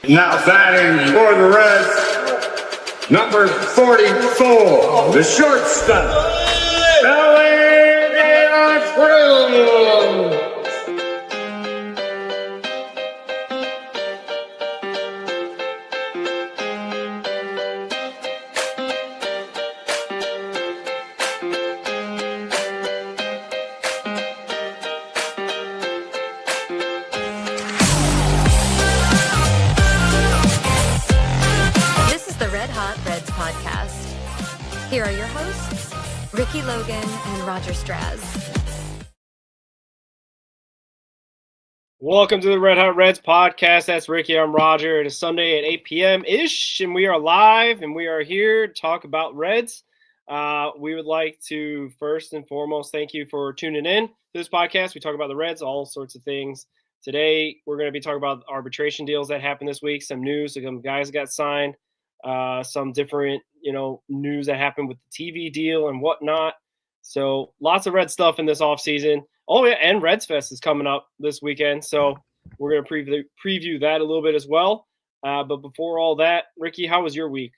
Now batting for the Reds, number 44, the shortstop, Ellie Cruz. Here are your hosts, Ricky Logan and Roger Straz. Welcome to the Red Hot Reds podcast. That's Ricky. I'm Roger. It is Sunday at 8 p.m.-ish, and we are live, and we are here to talk about Reds. We would like to first and foremost thank you for tuning in to this podcast. We talk about the Reds, all sorts of things. Today, we're going to be talking about arbitration deals that happened this week, some news, some guys got signed, some different, news that happened with the TV deal and whatnot. So lots of Red stuff in this offseason. Oh, yeah, and Reds Fest is coming up this weekend. So we're going to preview that a little bit as well. But before all that, Ricky, how was your week?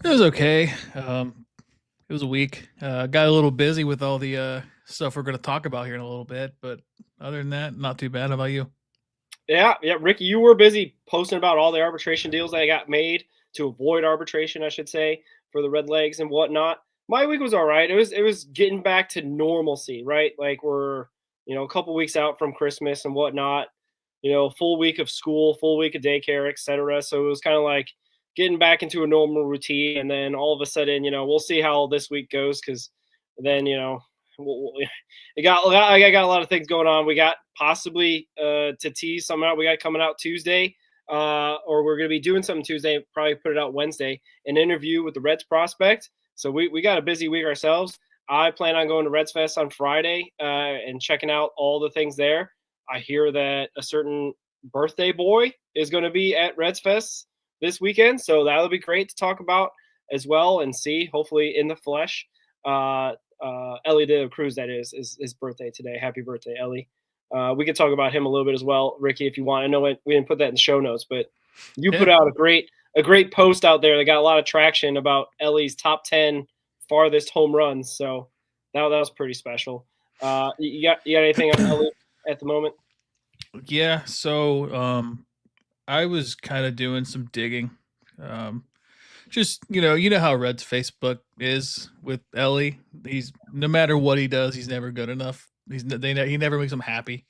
It was okay. It was a week. Got a little busy with all the stuff we're going to talk about here in a little bit. But other than that, not too bad. How about you? Yeah, Ricky, you were busy posting about all the arbitration deals that got made to avoid arbitration, I should say, for the Red Legs and whatnot. My week was all right. It was getting back to normalcy, right? Like we're, a couple weeks out from Christmas and whatnot, full week of school, full week of daycare, et cetera. So it was kind of like getting back into a normal routine. And then all of a sudden, we'll see how this week goes because then, I got a lot of things going on. We got possibly to tease something out. We got coming out Tuesday, or we're going to be doing something Tuesday, probably put it out Wednesday, an interview with the Reds prospect. So we got a busy week ourselves. I plan on going to Reds Fest on Friday and checking out all the things there. I hear that a certain birthday boy is going to be at Reds Fest this weekend. So that'll be great to talk about as well and see, hopefully in the flesh. Ellie De La Cruz, that is his birthday today. Happy birthday, Ellie. We could talk about him a little bit as well, Ricky, if you want. I know we didn't put that in the show notes, but you put out a great post out there that got a lot of traction about Ellie's top 10 farthest home runs. So that was pretty special. You got anything on Ellie at the moment? Yeah, so I was kind of doing some digging. Just, you know how Red's Facebook is with Ellie. He's no matter what he does, he's never good enough. He never makes them happy.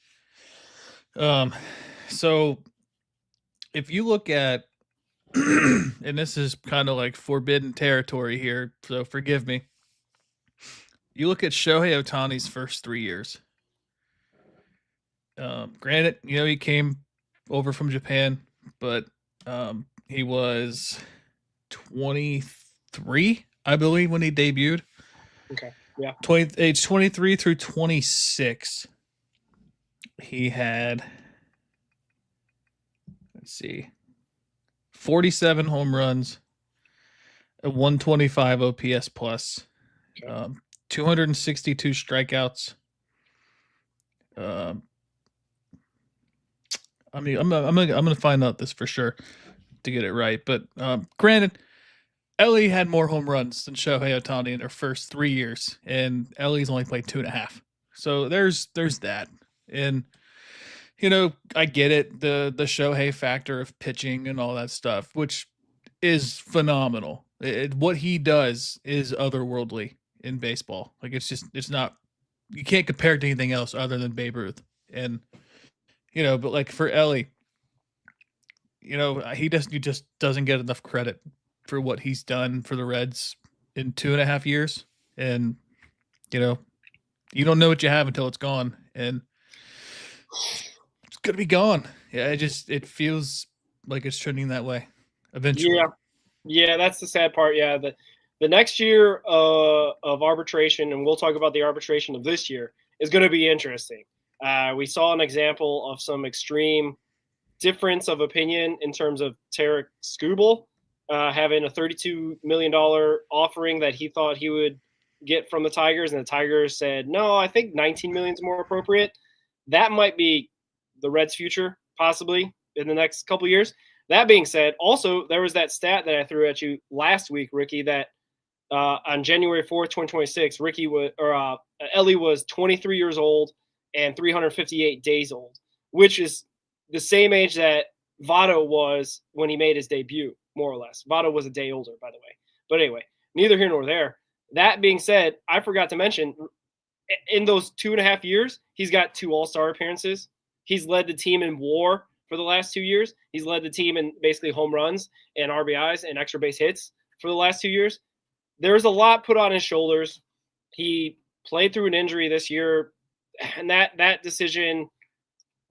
So if you look at, and this is kind of like forbidden territory here, so forgive me. You look at Shohei Ohtani's first 3 years. Granted, he came over from Japan, but he was 23, I believe, when he debuted. Okay. Yeah. Age 23 through 26. He had, 47 home runs, a 125 OPS plus, 262 strikeouts. I'm gonna find out this for sure to get it right. But granted, Ellie had more home runs than Shohei Ohtani in her first 3 years, and Ellie's only played 2.5. So there's that. And I get it, the Shohei factor of pitching and all that stuff, which is phenomenal. What he does is otherworldly in baseball. Like it's not, you can't compare it to anything else other than Babe Ruth. And but like for Ellie, he just doesn't get enough credit for what he's done for the Reds in 2.5 years. And you don't know what you have until it's gone, and it's gonna be gone. Yeah, it feels like it's trending that way eventually. Yeah, that's the sad part. Yeah, the next year of arbitration, and we'll talk about the arbitration of this year, is going to be interesting. We saw an example of some extreme difference of opinion in terms of Tarek Skubal having a $32 million offering that he thought he would get from the Tigers, and the Tigers said, no, I think $19 million is more appropriate. That might be the Reds' future possibly in the next couple years. That being said, also there was that stat that I threw at you last week, Ricky, that on January 4th, 2026, Ellie was 23 years old and 358 days old, which is the same age that Votto was when he made his debut, more or less. Votto was a day older, by the way. But anyway, neither here nor there. That being said, I forgot to mention, in those 2.5 years, he's got 2 All-Star appearances. He's led the team in WAR for the last 2 years. He's led the team in basically home runs and RBIs and extra base hits for the last 2 years. There's a lot put on his shoulders. He played through an injury this year, and that decision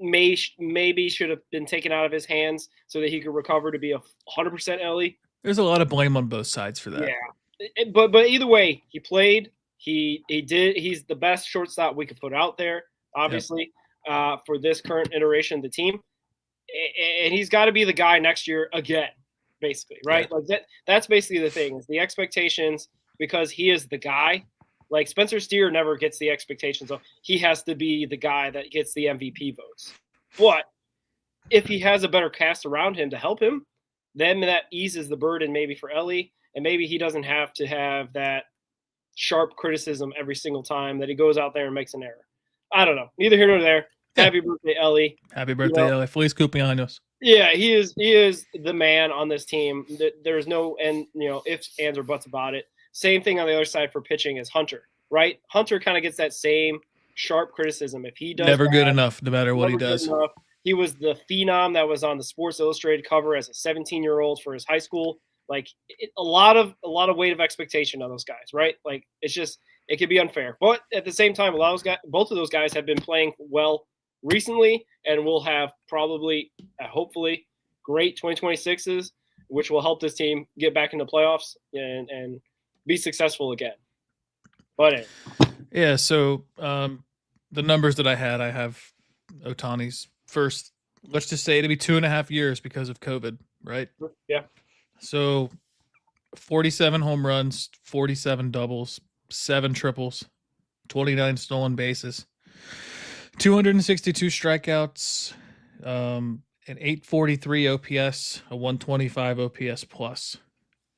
maybe should have been taken out of his hands so that he could recover to be 100% Ellie. There's a lot of blame on both sides for that. Yeah, but either way, he played. He did. He's the best shortstop we could put out there, obviously, for this current iteration of the team, and he's got to be the guy next year again, basically, right? Yeah. Like that's basically the thing, is the expectations, because he is the guy. Like Spencer Steer never gets the expectations of he has to be the guy that gets the MVP votes. But if he has a better cast around him to help him, then that eases the burden maybe for Ellie, and maybe he doesn't have to have that sharp criticism every single time that he goes out there and makes an error. I don't know. Neither here nor there. Yeah. Happy birthday, Ellie. Happy birthday, Ellie. Feliz cumpleaños. Yeah, he is the man on this team. There's no ifs, ands, or buts about it. Same thing on the other side for pitching as Hunter, right? Hunter kind of gets that same sharp criticism. If he does never good enough, no matter what he does. He was the phenom that was on the Sports Illustrated cover as a 17-year-old for his high school. Like a lot of weight of expectation on those guys, right? Like it could be unfair, but at the same time, both of those guys have been playing well recently, and will have probably, hopefully, great 2026s, which will help this team get back into playoffs and be successful again. But anyway. Yeah, so the numbers that I have Ohtani's first, let's just say it'll be 2.5 years because of COVID, right? Yeah. So 47 home runs, 47 doubles, 7 triples, 29 stolen bases, 262 strikeouts, an 843 OPS, a 125 OPS plus.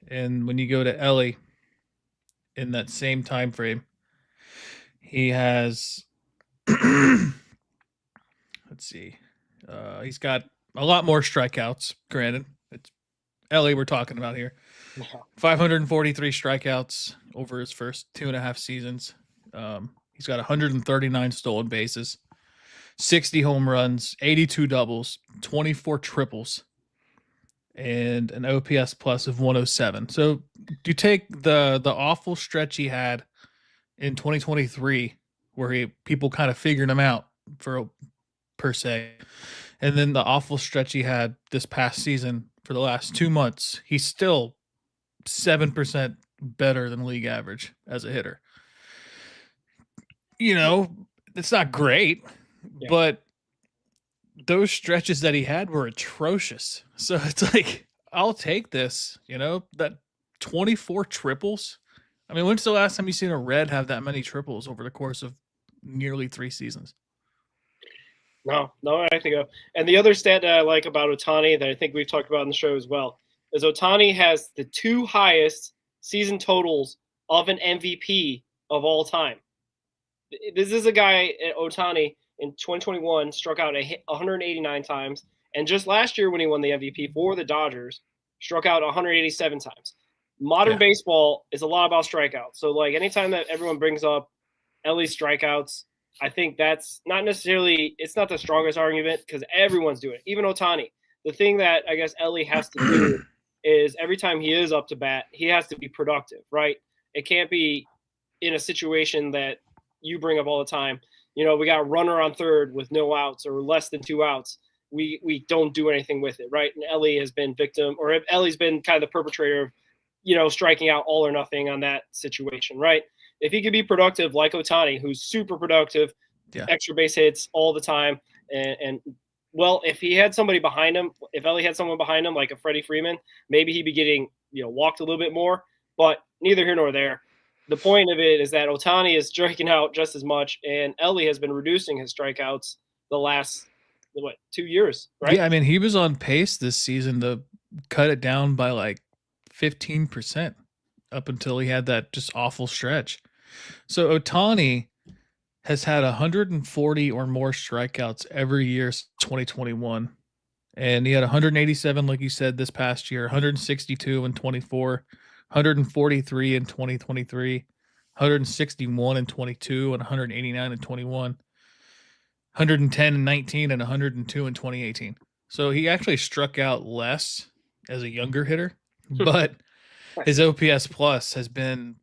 And when you go to Ellie in that same time frame, he has let's see, he's got a lot more strikeouts. Granted, it's Ellie we're talking about here. 543 strikeouts over his first 2.5 seasons. He's got 139 stolen bases, 60 home runs, 82 doubles, 24 triples, and an OPS plus of 107. So you take the awful stretch he had in 2023, where people kind of figured him out per se, and then the awful stretch he had this past season for the last 2 months, he's still 7% better than league average as a hitter. You know, it's not great, but those stretches that he had were atrocious. So it's like, I'll take this, that 24 triples. I mean, when's the last time you've seen a Red have that many triples over the course of nearly 3 seasons? No, I think so. And the other stat that I like about Ohtani that I think we've talked about in the show as well is Ohtani has the 2 highest season totals of an MVP of all time. This is a guy, Ohtani, in 2021 struck out 189 times, and just last year when he won the MVP for the Dodgers, struck out 187 times. Modern baseball is a lot about strikeouts. So, like, anytime that everyone brings up Ellie's strikeouts, I think that's not necessarily – it's not the strongest argument because everyone's doing it, even Ohtani. The thing that I guess Ellie has to do is every time he is up to bat, he has to be productive, right? It can't be in a situation that you bring up all the time. We got a runner on third with no outs or less than 2 outs. We don't do anything with it, right? And Ellie has been Ellie's been kind of the perpetrator of, striking out all or nothing on that situation, right? If he could be productive like Ohtani, who's super productive, extra base hits all the time, and well, if he had somebody behind him, if Ellie had someone behind him like a Freddie Freeman, maybe he'd be getting walked a little bit more. But neither here nor there. The point of it is that Ohtani is striking out just as much, and Ellie has been reducing his strikeouts the last 2 years, right? Yeah, I mean, he was on pace this season to cut it down by like 15% up until he had that just awful stretch. So Otani has had 140 or more strikeouts every year since 2021. And he had 187, like you said, this past year, 162 in 24, 143 in 2023, 161 in 22, and 189 in 21, 110 in 19, and 102 in 2018. So he actually struck out less as a younger hitter, but his OPS plus has been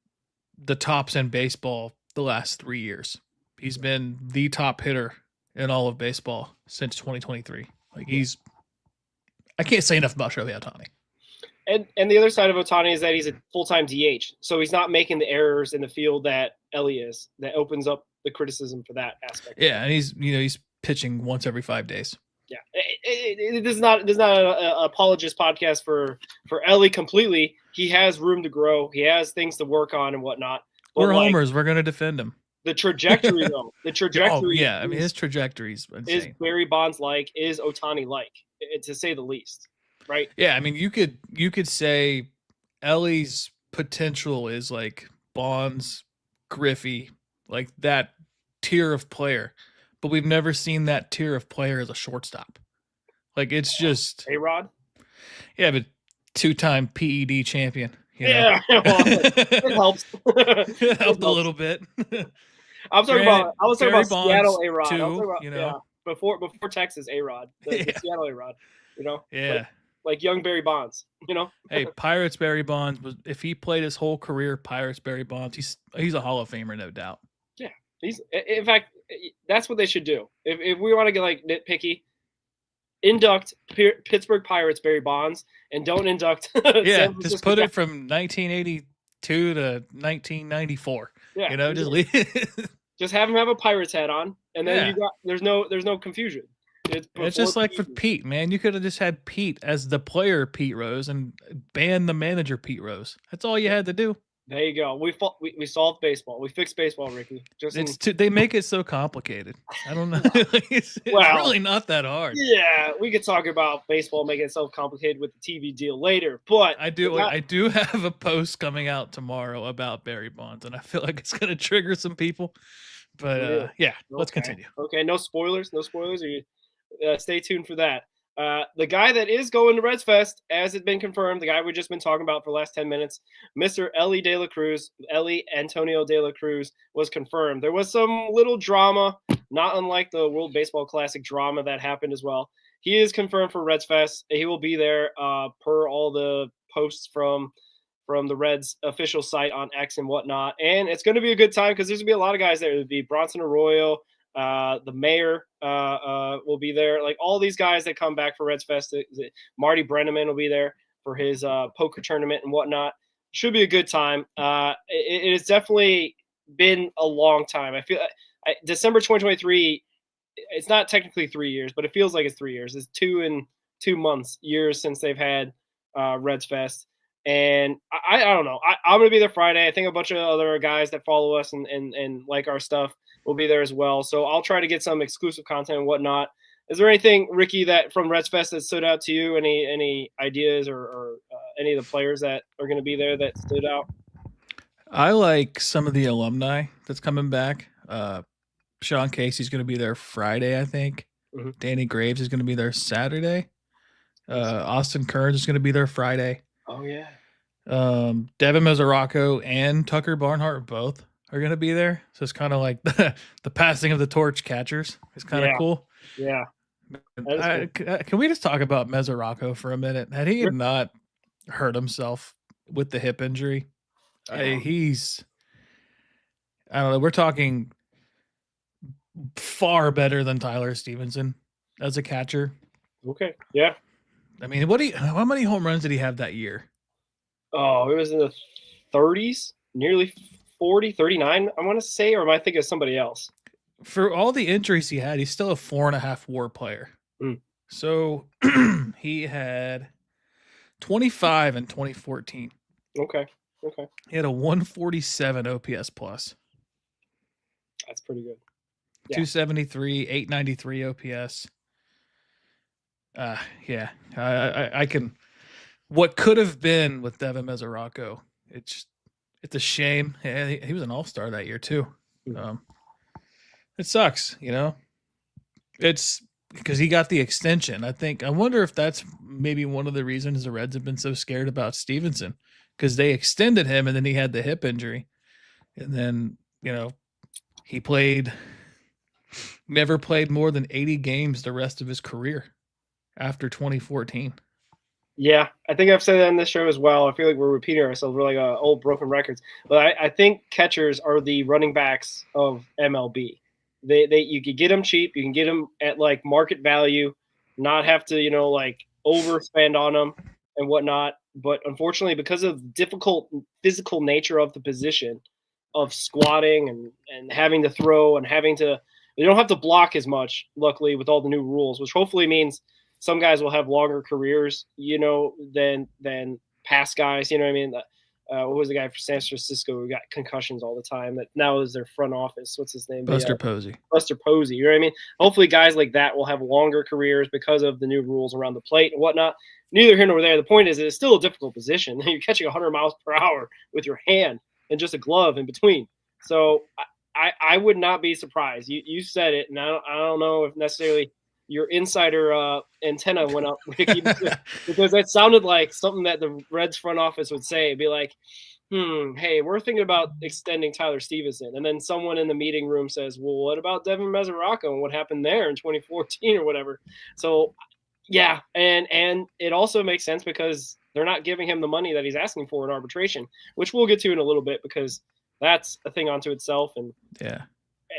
the tops in baseball the last 3 years. He's been the top hitter in all of baseball since 2023. Like I can't say enough about Shohei Ohtani. And the other side of Otani is that he's a full-time DH, so he's not making the errors in the field that Ellie is. That opens up the criticism for that aspect. Yeah, and he's pitching once every 5 days. Yeah, this is not an apologist podcast for Ellie completely. He has room to grow. He has things to work on and whatnot. But We're homers. We're going to defend him. The trajectory, though. The trajectory. Oh, yeah. I mean, his trajectory is insane. Is Barry Bonds like? Is Otani like? To say the least, right? Yeah, I mean, you could say Ellie's potential is like Bonds, Griffey, like that tier of player, but we've never seen that tier of player as a shortstop. Like it's just A-Rod. Yeah, but 2-time PED champion. Yeah, well, it helps. It helped a little bit. I was talking about Barry Seattle Bonds A-Rod. too, Yeah, before Texas A-Rod, the Seattle A-Rod. Yeah. Like young Barry Bonds. Hey, Pirates Barry Bonds was if he played his whole career Pirates Barry Bonds, he's a Hall of Famer, no doubt. Yeah, in fact, that's what they should do. If we want to get like nitpicky, induct Pittsburgh Pirates Barry Bonds and don't induct. Yeah, just put it from 1982 to 1994. Yeah, just leave. Just have him have a Pirates hat on, and then there's no confusion. It's just like for Pete, man. You could have just had Pete as the player, Pete Rose, and banned the manager, Pete Rose. That's all you had to do. There you go. We solved baseball. We fixed baseball, Ricky. They make it so complicated. I don't know. It's really not that hard. Yeah, we could talk about baseball making itself complicated with the TV deal later, but I do have a post coming out tomorrow about Barry Bonds, and I feel like it's going to trigger some people. But let's continue. Okay, no spoilers. No spoilers. Stay tuned for that. The guy that is going to Reds Fest, as it's been confirmed, the guy we've just been talking about for the last 10 minutes, Mr. Ellie Antonio De La Cruz, was confirmed. There was some little drama, not unlike the World Baseball Classic drama that happened as well. He is confirmed for Reds Fest. He will be there per all the posts from the Reds official site on X and whatnot. And it's going to be a good time because there's going to be a lot of guys there. There'll be Bronson Arroyo, the mayor will be there. Like all these guys that come back for Reds Fest. Marty Brenneman will be there for his poker tournament and whatnot. Should be a good time. It has definitely been a long time. I feel December 2023. It's not technically 3 years, but it feels like it's 3 years. It's 2 and 2 months years since they've had Reds Fest. And I don't know. I'm going to be there Friday. I think a bunch of other guys that follow us and like our stuff will be there as well. So I'll try to get some exclusive content and whatnot. Is there anything, Ricky, that from Reds Fest that stood out to you? Any ideas or any of the players that are going to be there that stood out? I like some of the alumni that's coming back. Sean Casey's going to be there Friday, I think. Mm-hmm. Danny Graves is going to be there Saturday. Austin Kearns is going to be there Friday. Oh, yeah. Devin Mesoraco and Tucker Barnhart both are going to be there. So it's kind of like the passing of the torch catchers. It's kind of cool. Yeah. Can we just talk about Mesoraco for a minute? Had he not hurt himself with the hip injury? I don't know. We're talking far better than Tyler Stevenson as a catcher. Okay. Yeah. I mean, how many home runs did he have that year? Oh, it was in the 30s, nearly 40, 39, I want to say, or am I thinking of somebody else? For all the injuries he had, he's still a 4.5 WAR player. So he had 25 in 2014. Okay. He had a 147 OPS plus. That's pretty good. Yeah. 273, 893 OPS. Yeah, I can. What could have been with Devin Mesoraco, it's a shame. He was an all-star that year too. It sucks, It's because he got the extension. I wonder if that's maybe one of the reasons the Reds have been so scared about Stevenson, because they extended him and then he had the hip injury, and then he never played more than 80 games the rest of his career after 2014. Yeah, I think I've said that in this show as well. I feel like we're repeating ourselves. We're like old broken records. But I think catchers are the running backs of MLB. They you could get them cheap. You can get them at like market value, not have to like overspend on them and whatnot. But unfortunately, because of the difficult physical nature of the position of squatting and having to throw and having to, they don't have to block as much. Luckily, with all the new rules, which hopefully means some guys will have longer careers, than past guys. You know what I mean? What was the guy for San Francisco who got concussions all the time that now is their front office? What's his name? Buster Posey. Buster Posey. You know what I mean? Hopefully guys like that will have longer careers because of the new rules around the plate and whatnot. Neither here nor there. The point is it's still a difficult position. You're catching 100 miles per hour with your hand and just a glove in between. So I would not be surprised. You said it, and I don't know if necessarily – your insider antenna went up, Ricky, because that sounded like something that the Reds front office would say. It'd be like, hey, we're thinking about extending Tyler Stevenson. And then someone in the meeting room says, well, what about Devin Mesoraco and what happened there in 2014 or whatever? So, yeah, and it also makes sense because they're not giving him the money that he's asking for in arbitration, which we'll get to in a little bit because that's a thing unto itself. And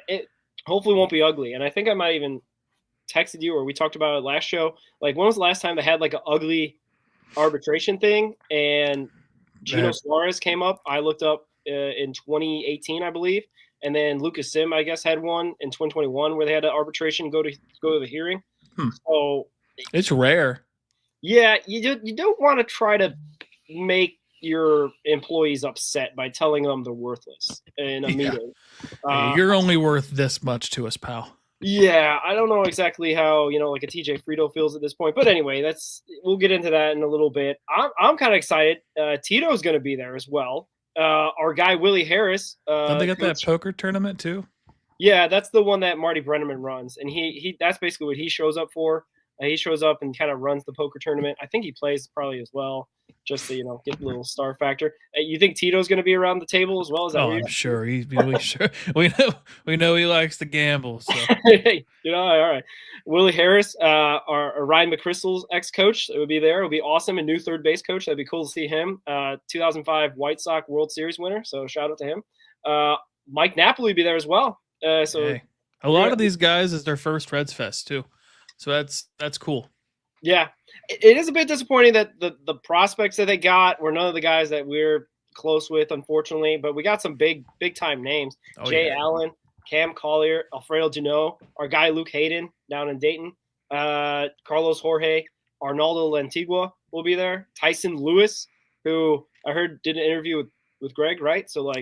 it hopefully won't be ugly. And I think I might even – texted you or we talked about it last show. Like, when was the last time they had like an ugly arbitration thing? And Gino Suarez came up. I looked up in 2018, I believe, and then Lucas Sim, I guess, had one in 2021 where they had an arbitration go to the hearing. So it's rare. Yeah, you don't want to try to make your employees upset by telling them they're worthless in a meeting. You're only worth this much to us, pal. Yeah, I don't know exactly how, like a TJ Frito feels at this point. But anyway, we'll get into that in a little bit. I'm kind of excited. Tito's going to be there as well. Our guy, Willie Harris. Don't they got that poker tournament too? Yeah, that's the one that Marty Brenneman runs. And he that's basically what he shows up for. He shows up and kind of runs the poker tournament. I think he plays probably as well, just to get a little star factor. You think Tito's going to be around the table as well? Is that I'm sure he's sure. We know he likes to gamble. So all right. Willie Harris, our Ryan McChrystal's ex-coach, it would be there. It would be awesome. A new third base coach. That'd be cool to see him. 2005 White Sox World Series winner. So shout out to him. Mike Napoli would be there as well. A lot of these guys is their first Reds Fest too. So that's cool. Yeah, it is a bit disappointing that the prospects that they got were none of the guys that we're close with, unfortunately. But we got some big time names: Jay Allen, Cam Collier, Alfredo Janot, our guy Luke Hayden down in Dayton, Carlos Jorge, Arnaldo Lantigua will be there. Tyson Lewis, who I heard did an interview with Greg, right? So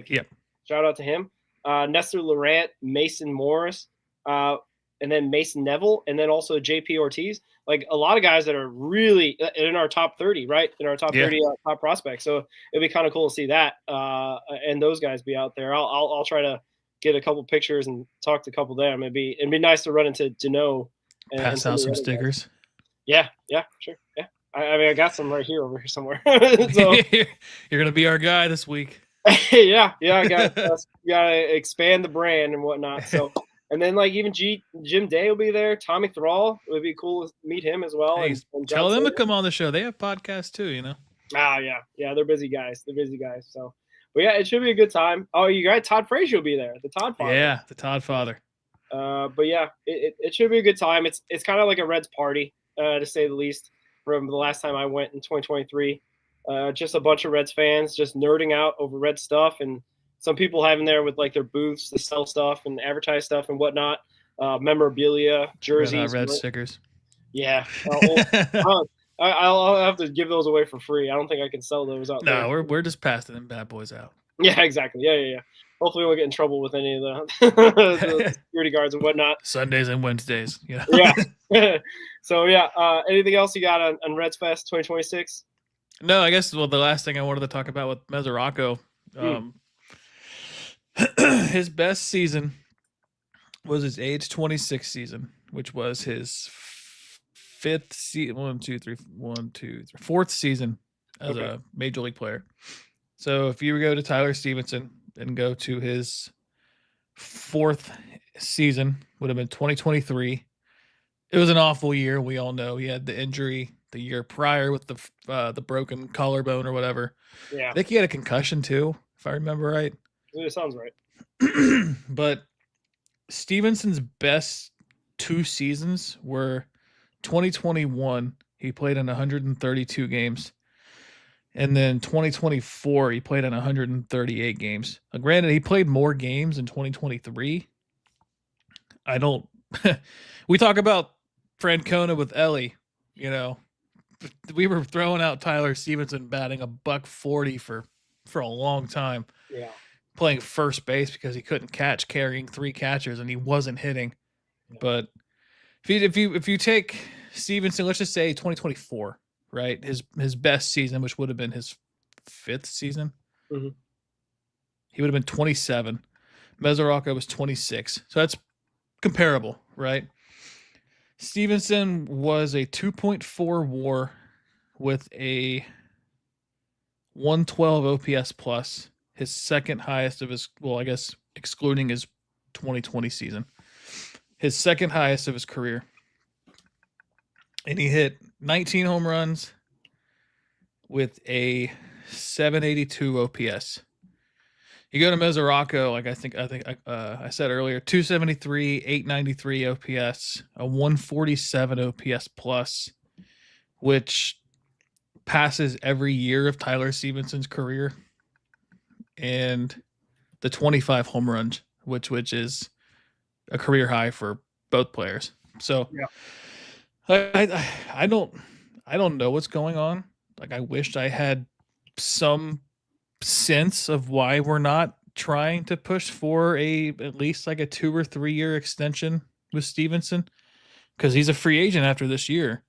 shout out to him. Nestor Laurent, Mason Morris. And then Mason Neville, and then also JP Ortiz, like a lot of guys that are really in our top 30, right? In our top 30 top prospects. So it'd be kind of cool to see that and those guys be out there. I'll try to get a couple pictures and talk to a couple of them. It'd be nice to run into Dano and pass out some stickers. Guys. Yeah, sure. Yeah. I mean, I got some right here over here somewhere. So you're gonna be our guy this week. yeah. I gotta expand the brand and whatnot. So. And then, even Jim Day will be there. Tommy Thrall, it would be cool to meet him as well. Hey, and tell them to come on the show. They have podcasts too, Yeah, they're busy guys. So, but yeah, it should be a good time. Oh, you got Todd Frazier will be there. The Todd father. Yeah, the Todd father. But yeah, it should be a good time. It's kind of like a Reds party, to say the least. From the last time I went in 2023, just a bunch of Reds fans just nerding out over Red stuff and. Some people having there with their booths to sell stuff and advertise stuff and whatnot, memorabilia, jerseys, red stickers. Yeah, I'll have to give those away for free. I don't think I can sell those out there. No, we're just passing them bad boys out. Yeah, exactly. Yeah. Hopefully, we won't get in trouble with any of the security guards and whatnot. Sundays and Wednesdays. Yeah. So, anything else you got on Reds Fest 2026? No, I guess, the last thing I wanted to talk about with Mesoraco, his best season was his age 26 season, which was his fourth season as a major league player. So if you go to Tyler Stevenson and go to his fourth season, would have been 2023. It was an awful year. We all know he had the injury the year prior with the broken collarbone or whatever. Yeah. I think he had a concussion too, if I remember right. It sounds right. But Stevenson's best 2 seasons were 2021. He played in 132 games. And then 2024, he played in 138 games. Granted, he played more games in 2023. We talk about Francona with Ellie, we were throwing out Tyler Stevenson batting $140 for a long time. Yeah. Playing first base because he couldn't catch, carrying 3 catchers, and he wasn't hitting. Yeah. But if you take Stevenson, let's just say 2024, right? His best season, which would have been his 5th season. Mm-hmm. He would have been 27. Mesoraco was 26. So that's comparable, right? Stevenson was a 2.4 WAR with a 112 OPS plus, his second highest of his, I guess excluding his 2020 season, his second highest of his career. And he hit 19 home runs with a 782 OPS. You go to Mesoraco, like I said earlier, 273, 893 OPS, a 147 OPS plus, which passes every year of Tyler Stevenson's career, and the 25 home runs, which is a career high for both players. So yeah. I don't know what's going on. Like, I wished I had some sense of why we're not trying to push for at least like a 2 or 3 year extension with Stevenson, because he's a free agent after this year.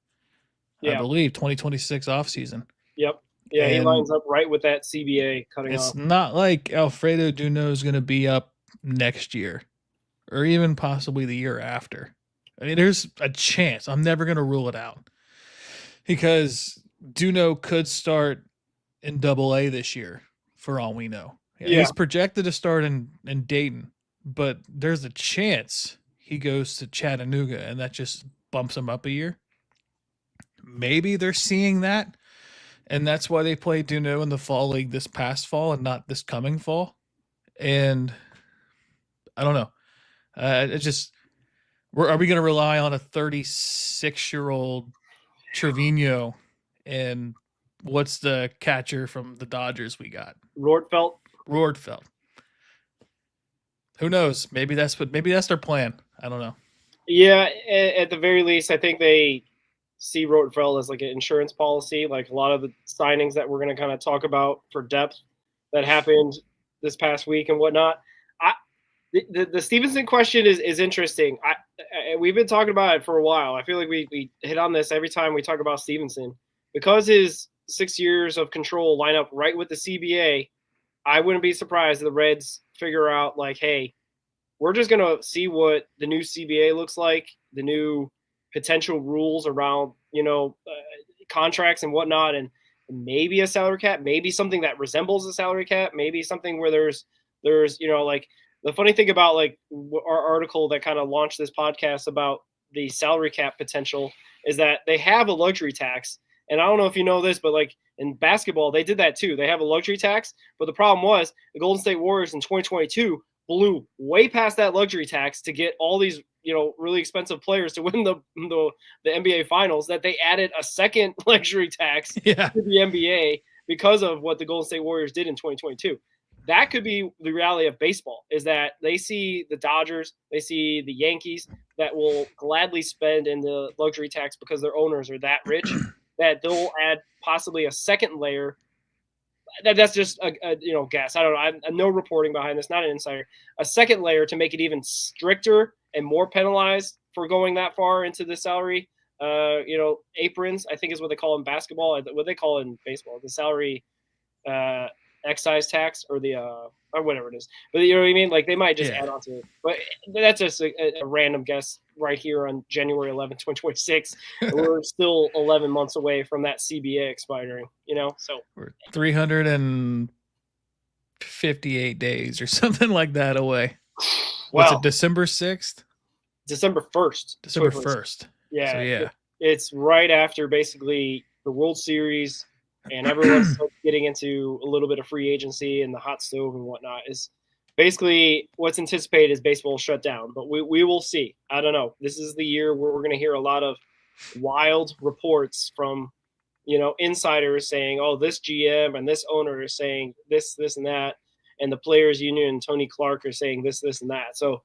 I believe 2026 offseason. Yep. Yeah, and he lines up right with that CBA cutting off. It's not like Alfredo Duno is going to be up next year or even possibly the year after. I mean, there's a chance. I'm never going to rule it out, because Duno could start in Double-A this year, for all we know. Yeah. He's projected to start in Dayton, but there's a chance he goes to Chattanooga, and that just bumps him up a year. Maybe they're seeing that, and that's why they played Duno in the fall league this past fall and not this coming fall. And I don't know. Are we going to rely on a 36-year-old Trevino? And what's the catcher from the Dodgers we got? Rortfeld. Who knows? Maybe that's their plan. I don't know. Yeah, at the very least, I think they see Rortfeld as like an insurance policy. Like a lot of the signings that we're going to kind of talk about for depth that happened this past week and whatnot. The Stevenson question is interesting. We've been talking about it for a while. I feel like we hit on this every time we talk about Stevenson. Because his 6 years of control line up right with the CBA, I wouldn't be surprised if the Reds figure out, like, hey, we're just going to see what the new CBA looks like, the new potential rules around, contracts and whatnot, and maybe a salary cap, maybe something that resembles a salary cap, maybe something where there's like, the funny thing about like our article that kind of launched this podcast about the salary cap potential is that they have a luxury tax. And I don't know if you know this, but like in basketball, they did that too. They have a luxury tax. But the problem was the Golden State Warriors in 2022 blew way past that luxury tax to get all these, really expensive players to win the NBA Finals, that they added a second luxury tax to the NBA because of what the Golden State Warriors did in 2022. That could be the reality of baseball, is that they see the Dodgers, they see the Yankees that will gladly spend in the luxury tax because their owners are that rich, that they'll add possibly a second layer That's just a guess. I don't know. I'm no reporting behind this, not an insider. A second layer to make it even stricter and more penalized for going that far into the salary, aprons, I think is what they call in basketball. What they call in baseball, the salary excise tax or the or whatever it is. But you know what I mean? Like they might just add on to it. But that's just a random guess right here on January 11th, 2026. We're still 11 months away from that CBA expiring, so we're 358 days or something like that away. What's it, December 6th? December 1st. December 1st. Yeah. So, yeah. It's right after basically the World Series and everyone's getting into a little bit of free agency and the hot stove and whatnot. Is basically what's anticipated is baseball shut down. But we will see. I don't know. This is the year where we're going to hear a lot of wild reports from, insiders saying, oh, this GM and this owner is saying this, and that. And the players union and Tony Clark are saying this, and that. So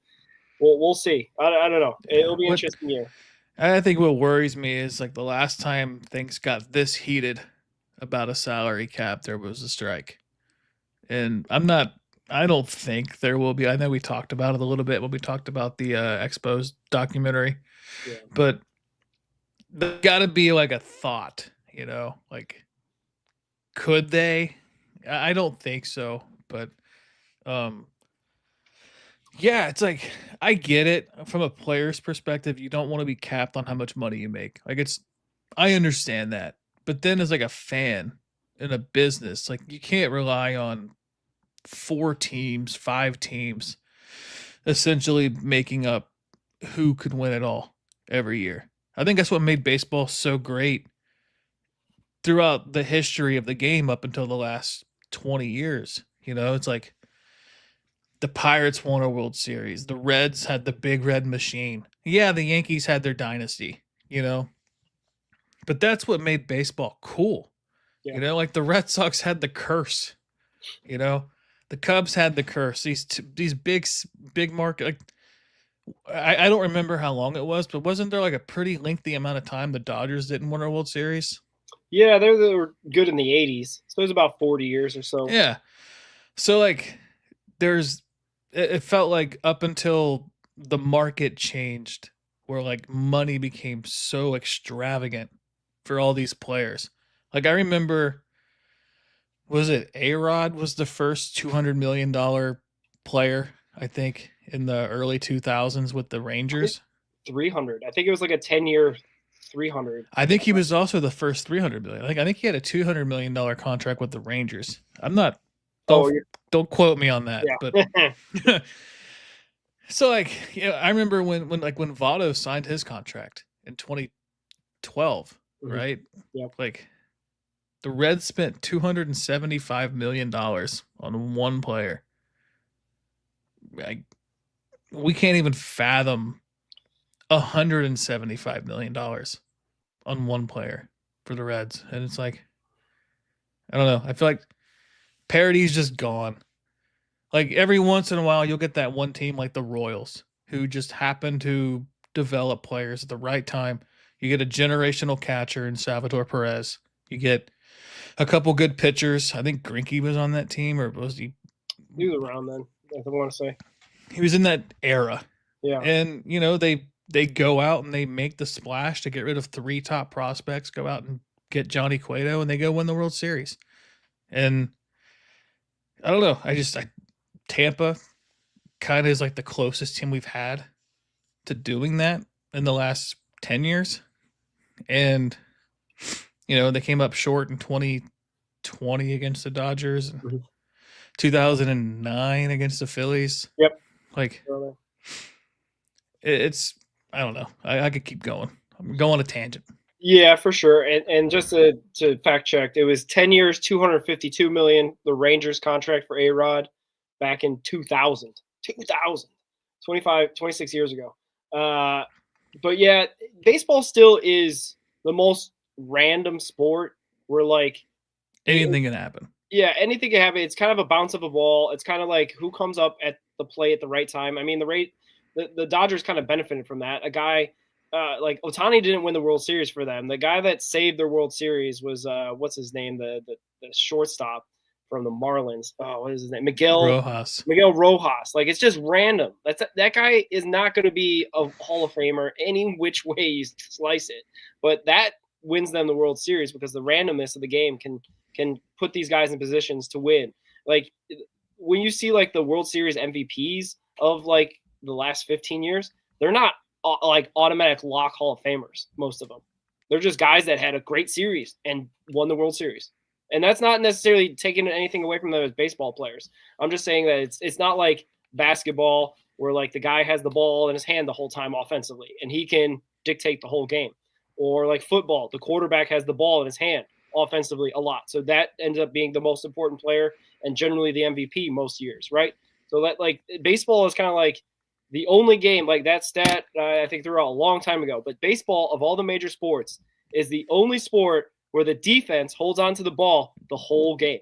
we'll see. I don't know. It'll be an interesting year. I think what worries me is like the last time things got this heated about a salary cap, there was a strike. And I don't think there will be. I know we talked about it a little bit when we talked about the Expos documentary, but there's got to be like a thought, like could they? I don't think so, but yeah, it's like I get it from a player's perspective. You don't want to be capped on how much money you make. Like I understand that. But then as like a fan in a business, like you can't rely on 4 teams, 5 teams essentially making up who could win it all every year. I think that's what made baseball so great throughout the history of the game up until the last 20 years. It's like the Pirates won a World Series. The Reds had the big red machine. Yeah, the Yankees had their dynasty, But that's what made baseball cool. Yeah. Like the Red Sox had the curse. The Cubs had the curse. These big market. Like I don't remember how long it was, but wasn't there like a pretty lengthy amount of time the Dodgers didn't win a World Series? Yeah, they were good in the 80s. So it was about 40 years or so. Yeah. So like it felt like up until the market changed where like money became so extravagant for all these players. Like I remember, was it A-Rod was the first $200 million player, I think, in the early 2000s with the Rangers? 300. I think it was like a 10-year 300. I think he was also the first 300 million. I think he had a $200 million contract with the Rangers. I'm not. Don't quote me on that. Yeah. But so like, I remember when Votto signed his contract in 2012, right? Yeah. Like the Reds spent $275 million on one player. We can't even fathom $175 million on one player for the Reds. And it's like, I don't know. I feel like parity's just gone. Like every once in a while, you'll get that one team like the Royals who just happen to develop players at the right time. You get a generational catcher in Salvador Perez. You get a couple good pitchers. I think Greinke was on that team, or was he? He was around then, I want to say. He was in that era. Yeah. And, they go out and they make the splash to get rid of 3 top prospects, go out and get Johnny Cueto, and they go win the World Series. And I don't know. Tampa kind of is like the closest team we've had to doing that in the last 10 years. And, they came up short in 2020 against the Dodgers and 2009 against the Phillies. Yep. Like, it's, I don't know. I could keep going. I'm going on a tangent. Yeah, for sure. And just to fact check, it was 10 years, $252 million, the Rangers contract for A-Rod back in 2000. 26 years ago. But yeah, baseball still is the most random sport where like anything can happen. Yeah, anything can happen. It's kind of a bounce of a ball. It's kind of like who comes up at the play at the right time. I mean, the Dodgers kind of benefited from that. A guy like Ohtani didn't win the World Series for them. The guy that saved their World Series was what's his name, the shortstop from the Marlins. Oh, what is his name? Miguel Rojas. Rojas. Like, it's just random. That guy is not going to be a Hall of Famer any which way you slice it. But that wins them the World Series because the randomness of the game can put these guys in positions to win. Like, when you see like the World Series MVPs of like the last 15 years, they're not like automatic lock Hall of Famers. Most of them, they're just guys that had a great series and won the World Series. And that's not necessarily taking anything away from them as baseball players. I'm just saying that it's not like basketball where like the guy has the ball in his hand the whole time offensively and he can dictate the whole game. Or like football, the quarterback has the ball in his hand offensively a lot. So that ends up being the most important player and generally the MVP most years, right? So that like baseball is kind of like the only game, like that stat I think threw out a long time ago. But baseball, of all the major sports, is the only sport where the defense holds on to the ball the whole game.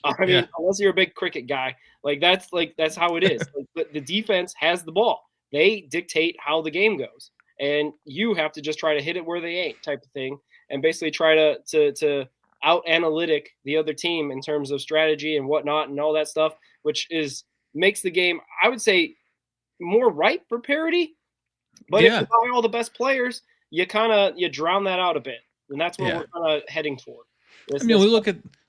I mean, unless you're a big cricket guy, that's how it is. But the defense has the ball. They dictate how the game goes, and you have to just try to hit it where they ain't, type of thing, and basically try to out analytic the other team in terms of strategy and whatnot and all that stuff, which makes the game, I would say, more ripe for parity. But if you buy all the best players, you drown that out a bit, and that's what we're kind of heading toward. We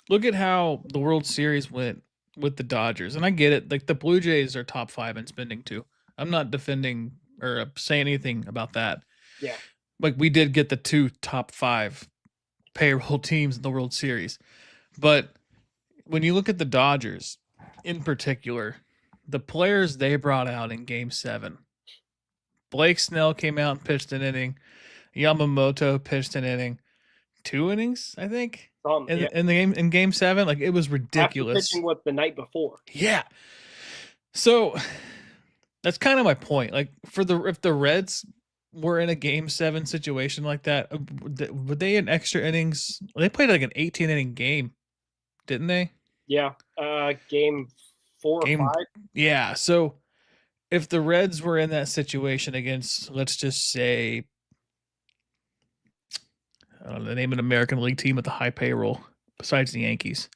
look at how the World Series went with the Dodgers, and I get it. Like, the Blue Jays are top 5 in spending too. I'm not defending or saying anything about that. Yeah, like we did get the 2 top 5 payroll teams in the World Series, but when you look at the Dodgers in particular, the players they brought out in Game 7, Blake Snell came out and pitched an inning. Yamamoto pitched an inning, 2 innings, I think. In Game 7, like, it was ridiculous. After pitching the night before. Yeah. So that's kind of my point. Like, if the Reds were in a Game 7 situation like that, would they in extra innings? They played like an 18-inning game, didn't they? Yeah. Game 4 or 5. Yeah. So if the Reds were in that situation against, let's just say, I don't know the name of an American League team with a high payroll besides the Yankees.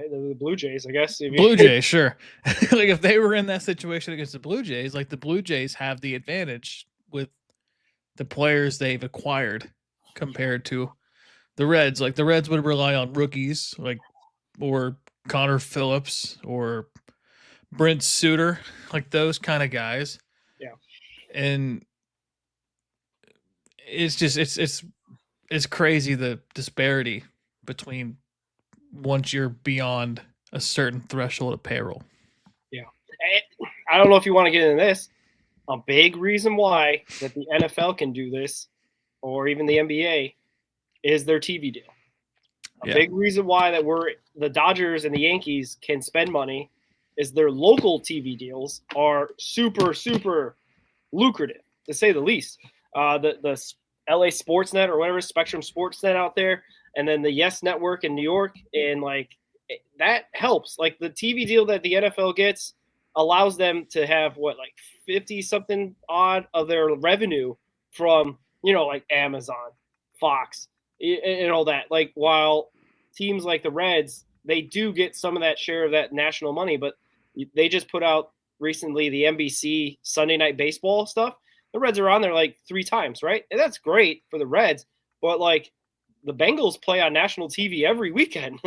The Blue Jays, I guess. Blue Jays, sure. Like, if they were in that situation against the Blue Jays, like, the Blue Jays have the advantage with the players they've acquired compared to the Reds. Like, the Reds would rely on rookies, or Connor Phillips or Brent Suter, like those kind of guys. Yeah. And it's just it's crazy, the disparity between once you're beyond a certain threshold of payroll. Yeah. I don't know if you want to get into this. A big reason why that the NFL can do this, or even the NBA, is their TV deal. A big reason why that the Dodgers and the Yankees can spend money is their local TV deals are super, super lucrative, to say the least. The LA Sportsnet or whatever, Spectrum Sportsnet out there, and then the Yes Network in New York, and that helps. Like, the TV deal that the NFL gets allows them to have 50 something odd of their revenue from Amazon, Fox, and all that. Like, while teams like the Reds, they do get some of that share of that national money, but they just put out recently the NBC Sunday Night Baseball stuff. The Reds are on there 3 times, right? And that's great for the Reds, but the Bengals play on national TV every weekend,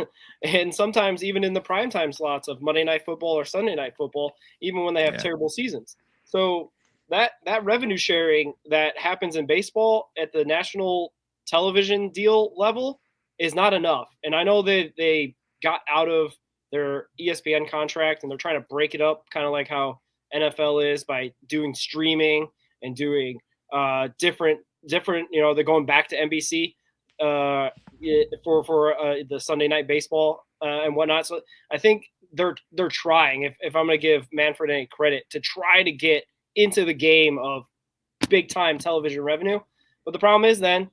and sometimes even in the primetime slots of Monday Night Football or Sunday Night Football, even when they have terrible seasons. So that revenue sharing that happens in baseball at the national television deal level is not enough. And I know that they got out of their ESPN contract and they're trying to break it up, kind of like how NFL is, by doing streaming and doing different, they're going back to NBC for the Sunday Night Baseball and whatnot. So I think they're trying, if I'm going to give Manfred any credit, to try to get into the game of big time television revenue. But the problem is then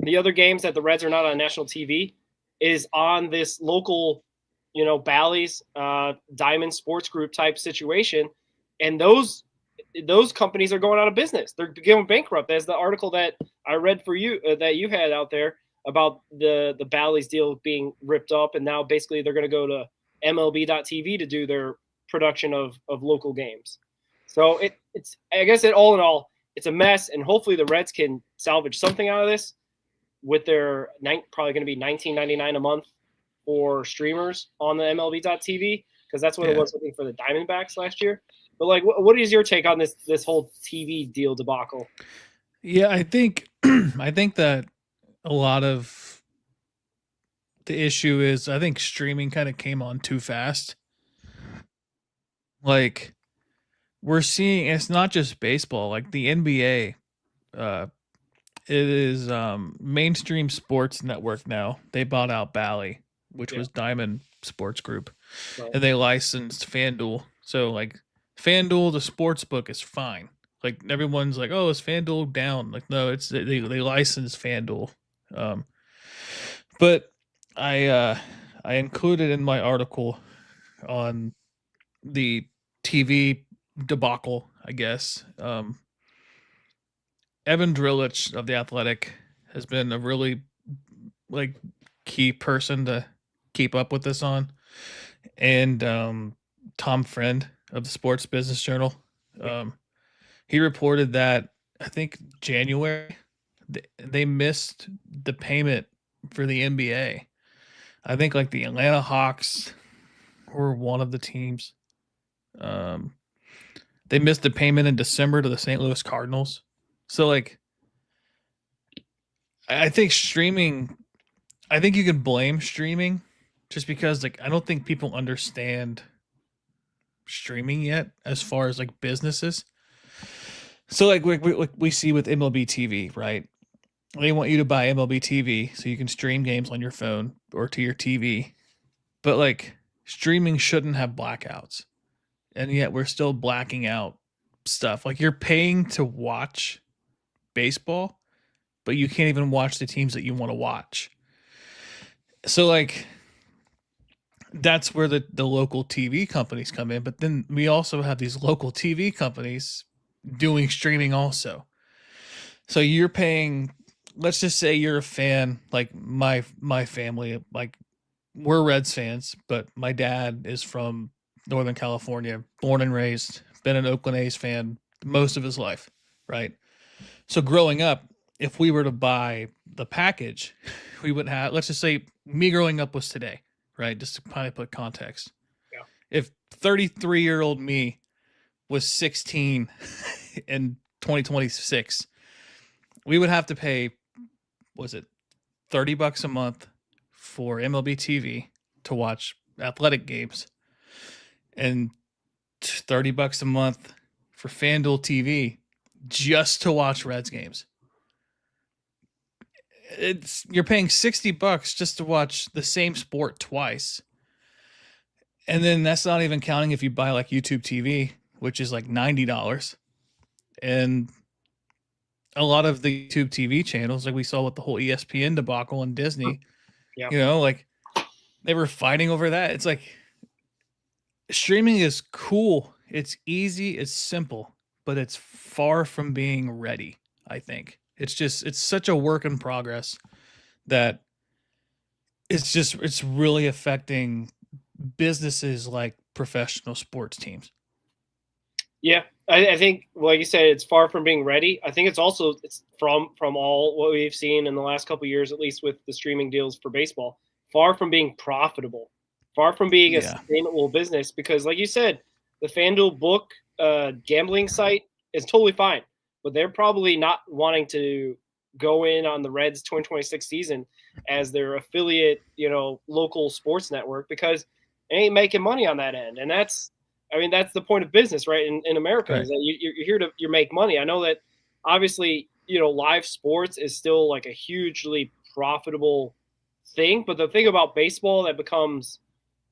the other games that the Reds are not on national TV is on this local, Bally's, Diamond Sports Group type situation. And those companies are going out of business. They're going bankrupt. As the article that I read for you, that you had out there, about the Bally's deal being ripped up, and now basically they're going to go to MLB.TV to do their production of local games. So it's I guess all in all, it's a mess, and hopefully the Reds can salvage something out of this with their probably going to be $19.99 a month for streamers on the MLB.TV, because that's what it was looking for the Diamondbacks last year. But like, what is your take on this whole TV deal debacle? Yeah, I think that a lot of the issue is I think streaming kind of came on too fast. Like, we're seeing it's not just baseball, like the NBA. It is mainstream sports network now. They bought out Bally, which was Diamond Sports Group, and they licensed FanDuel. So like FanDuel, the sports book is fine. Like everyone's like, oh, is FanDuel down? Like, no, it's they licensed FanDuel. But I included in my article on the TV debacle, I guess. Evan Drillich of The Athletic has been a really like key person to keep up with this on. And Tom Friend of the Sports Business Journal. He reported that I think January they missed the payment for the NBA. I think like the Atlanta Hawks were one of the teams. They missed the payment in December to the St. Louis Cardinals. So like, I think streaming, I think you can blame streaming just because like, I don't think people understand streaming yet as far as like businesses. So like we see with MLB TV, right? They want you to buy MLB TV so you can stream games on your phone or to your TV. But like streaming shouldn't have blackouts. And yet we're still blacking out stuff. Like you're paying to watch baseball, but you can't even watch the teams that you want to watch. So like that's where the local TV companies come in. But then we also have these local TV companies doing streaming also. So you're paying, let's just say you're a fan, like my family, like we're Reds fans, but my dad is from Northern California, born and raised, been an Oakland A's fan most of his life, right? So growing up, if we were to buy the package, we would have, let's just say me growing up was today, right? Just to kind of put context. Yeah. If 33-year-old me was 16 in 2026, we would have to pay, was it $30 a month for MLB TV to watch athletic games and $30 a month for FanDuel TV just to watch Reds games. You're paying $60 just to watch the same sport twice. And then that's not even counting if you buy like YouTube TV, which is like $90. And a lot of the YouTube TV channels, like we saw with the whole ESPN debacle and Disney, you know, like they were fighting over that. It's like streaming is cool. It's easy. It's simple, but it's far from being ready. I think it's such a work in progress that it's really affecting businesses like professional sports teams. Yeah, I think, like you said, it's far from being ready. I think it's from all what we've seen in the last couple of years, at least with the streaming deals for baseball, far from being profitable, far from being a sustainable business. Because, like you said, the FanDuel book gambling site is totally fine, but they're probably not wanting to go in on the Reds 2026 season as their affiliate, local sports network, because they ain't making money on that end, and that's the point of business, right? In America, right, is that you're here to make money. I know that obviously, live sports is still like a hugely profitable thing, but the thing about baseball that becomes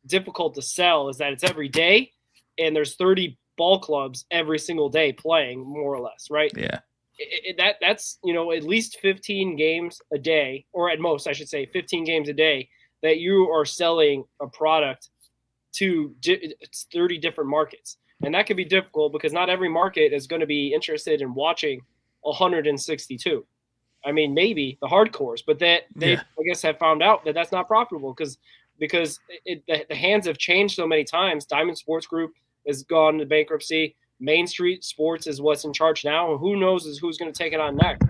difficult to sell is that it's every day, and there's 30 ball clubs every single day playing, more or less, right? Yeah. That's at least 15 games a day, or at most, I should say, 15 games a day that you are selling a product to 30 different markets. And that can be difficult because not every market is going to be interested in watching 162. I mean, maybe the hardcores, but that they, Yeah. I guess, have found out that that's not profitable because the hands have changed so many times. Diamond Sports Group has gone into bankruptcy. Main Street Sports is what's in charge now, and who knows who's going to take it on next.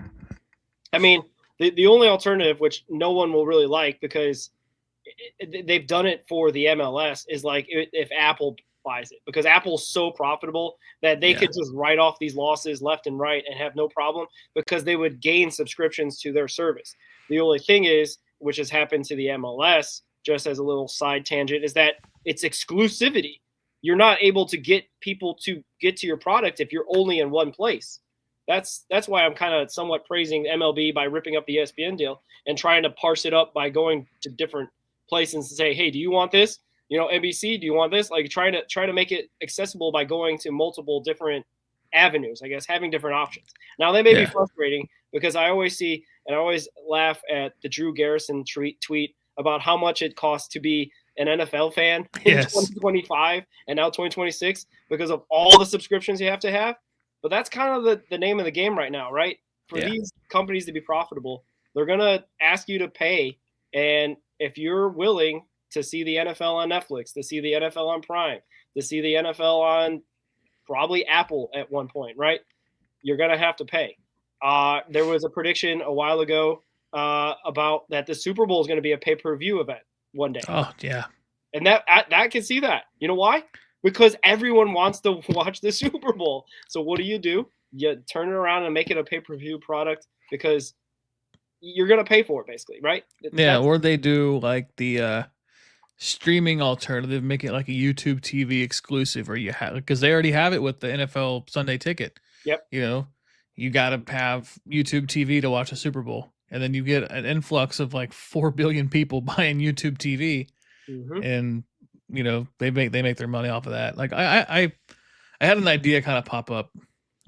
I mean, the only alternative, which no one will really like because they've done it for the MLS, is like if Apple buys it, because Apple's so profitable that they could just write off these losses left and right and have no problem because they would gain subscriptions to their service. The only thing is, which has happened to the MLS, just as a little side tangent, is that it's exclusivity. You're not able to get people to get to your product if you're only in one place. That's why I'm kind of somewhat praising MLB by ripping up the ESPN deal and trying to parse it up by going to different places and say, hey, do you want this? NBC, do you want this? Like try to make it accessible by going to multiple different avenues, I guess, having different options. Now that may be frustrating because I always see, and I always laugh at the Drew Garrison tweet about how much it costs to be an NFL fan in 2025 and now 2026 because of all the subscriptions you have to have. But that's kind of the name of the game right now, right? For these companies to be profitable, they're going to ask you to pay. And if you're willing to see the NFL on Netflix, to see the NFL on Prime, to see the NFL on probably Apple at one point, right? You're going to have to pay. There was a prediction a while ago about that the Super Bowl is going to be a pay-per-view event one day. Oh, yeah. And that I can see that. You know why? Because everyone wants to watch the Super Bowl. So what do? You turn it around and make it a pay-per-view product because you're going to pay for it basically, right? Or they do like the streaming alternative, make it like a YouTube TV exclusive, or you have, because they already have it with the NFL Sunday Ticket. Yep. You got to have YouTube TV to watch the Super Bowl, and then you get an influx of like 4 billion people buying YouTube TV, and they make their money off of that. Like I had an idea kind of pop up.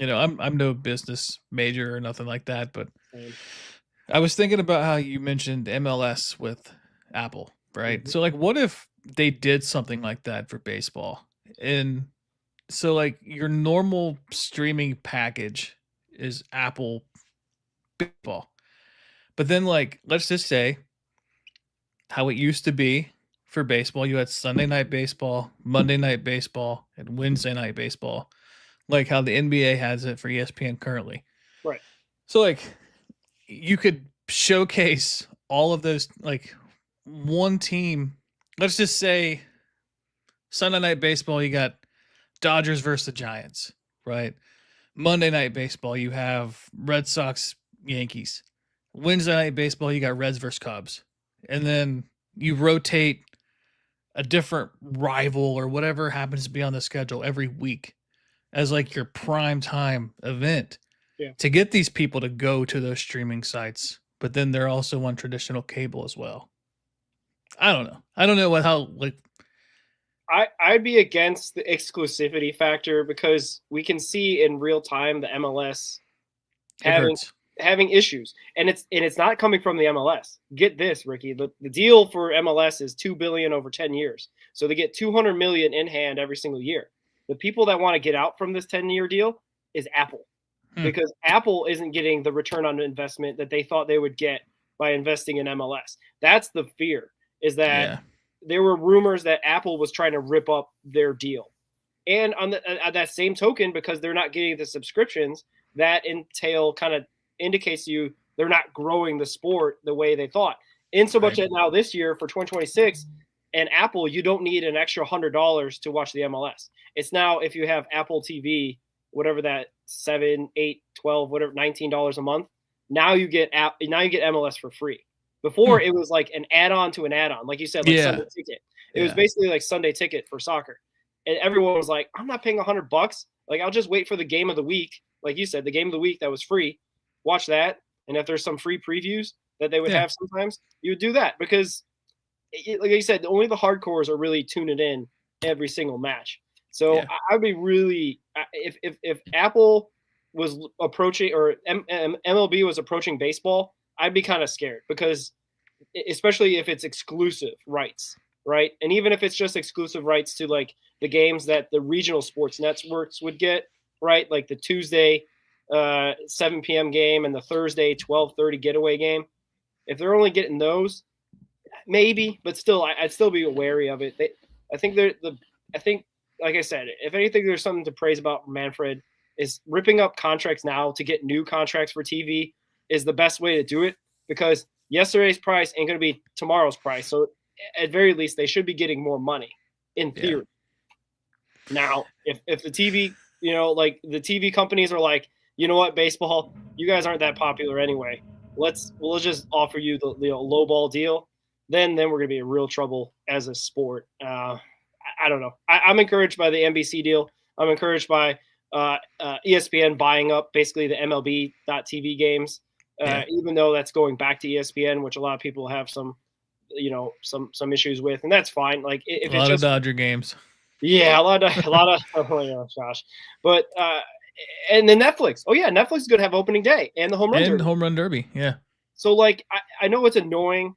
I'm no business major or nothing like that, but I was thinking about how you mentioned MLS with Apple. Right. So like what if they did something like that for baseball? And so like your normal streaming package is Apple baseball. But then like let's just say how it used to be for baseball, you had Sunday night baseball, Monday night baseball, and Wednesday night baseball, like how the NBA has it for ESPN currently. Right. So like you could showcase all of those, like one team. Let's just say Sunday night baseball, you got Dodgers versus the Giants, right? Monday night baseball, you have Red Sox, Yankees. Wednesday night baseball, you got Reds versus Cubs. And then you rotate a different rival or whatever happens to be on the schedule every week as like your prime time event to get these people to go to those streaming sites. But then they're also on traditional cable as well. I don't know. I'd be against the exclusivity factor because we can see in real time the MLS having issues, and it's not coming from the MLS. Get this, Ricky. The deal for MLS is $2 billion over 10 years, so they get $200 million in hand every single year. The people that want to get out from this 10-year deal is Apple, because Apple isn't getting the return on investment that they thought they would get by investing in MLS. That's the fear. Is that there were rumors that Apple was trying to rip up their deal. And on that same token, because they're not getting the subscriptions, that entail kind of indicates to you they're not growing the sport the way they thought. In so much that now this year for 2026 and Apple, you don't need an extra $100 to watch the MLS. It's now if you have Apple TV, whatever that $7, $8, $12, whatever, $19 a month, now you get MLS for free. Before it was like an add-on to an add-on, like you said, like Sunday Ticket. It was basically like Sunday Ticket for soccer, and everyone was like, "I'm not paying $100. Like, I'll just wait for the game of the week." Like you said, the game of the week that was free, watch that, and if there's some free previews that they would have sometimes, you would do that because, like you said, only the hardcores are really tuning in every single match. So I'd be really if Apple was approaching or MLB was approaching baseball, I'd be kind of scared because especially if it's exclusive rights, right? And even if it's just exclusive rights to like the games that the regional sports networks would get, right? Like the Tuesday 7 p.m. game and the Thursday 12:30 getaway game. If they're only getting those, maybe, but still, I'd still be wary of it. I think like I said, if anything, there's something to praise about Manfred is ripping up contracts now to get new contracts for TV is the best way to do it, because yesterday's price ain't going to be tomorrow's price. So at very least, they should be getting more money in theory. Yeah. Now, if the TV, like the TV companies are like, you know what, baseball, you guys aren't that popular anyway. We'll just offer you the low ball deal. Then we're going to be in real trouble as a sport. I don't know. I'm encouraged by the NBC deal. I'm encouraged by ESPN buying up basically the MLB.TV games, even though that's going back to ESPN, which a lot of people have some issues with, and that's fine. Like if a lot of Dodger games. Yeah, a lot of oh my gosh. But and then Netflix. Oh yeah, Netflix is going to have opening day and the home run derby. Yeah. So like I know it's annoying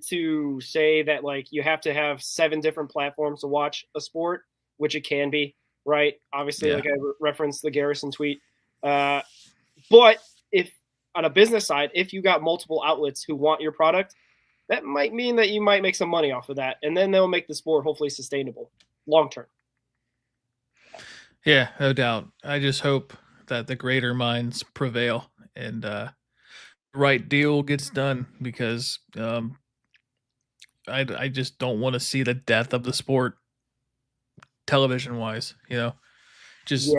to say that like you have to have 7 different platforms to watch a sport, which it can be, right? Obviously, like I referenced the Garrison tweet. But if on a business side, if you got multiple outlets who want your product, that might mean that you might make some money off of that, and then they'll make the sport hopefully sustainable long term. Yeah, no doubt. I just hope that the greater minds prevail and the right deal gets done, because I just don't want to see the death of the sport television wise, just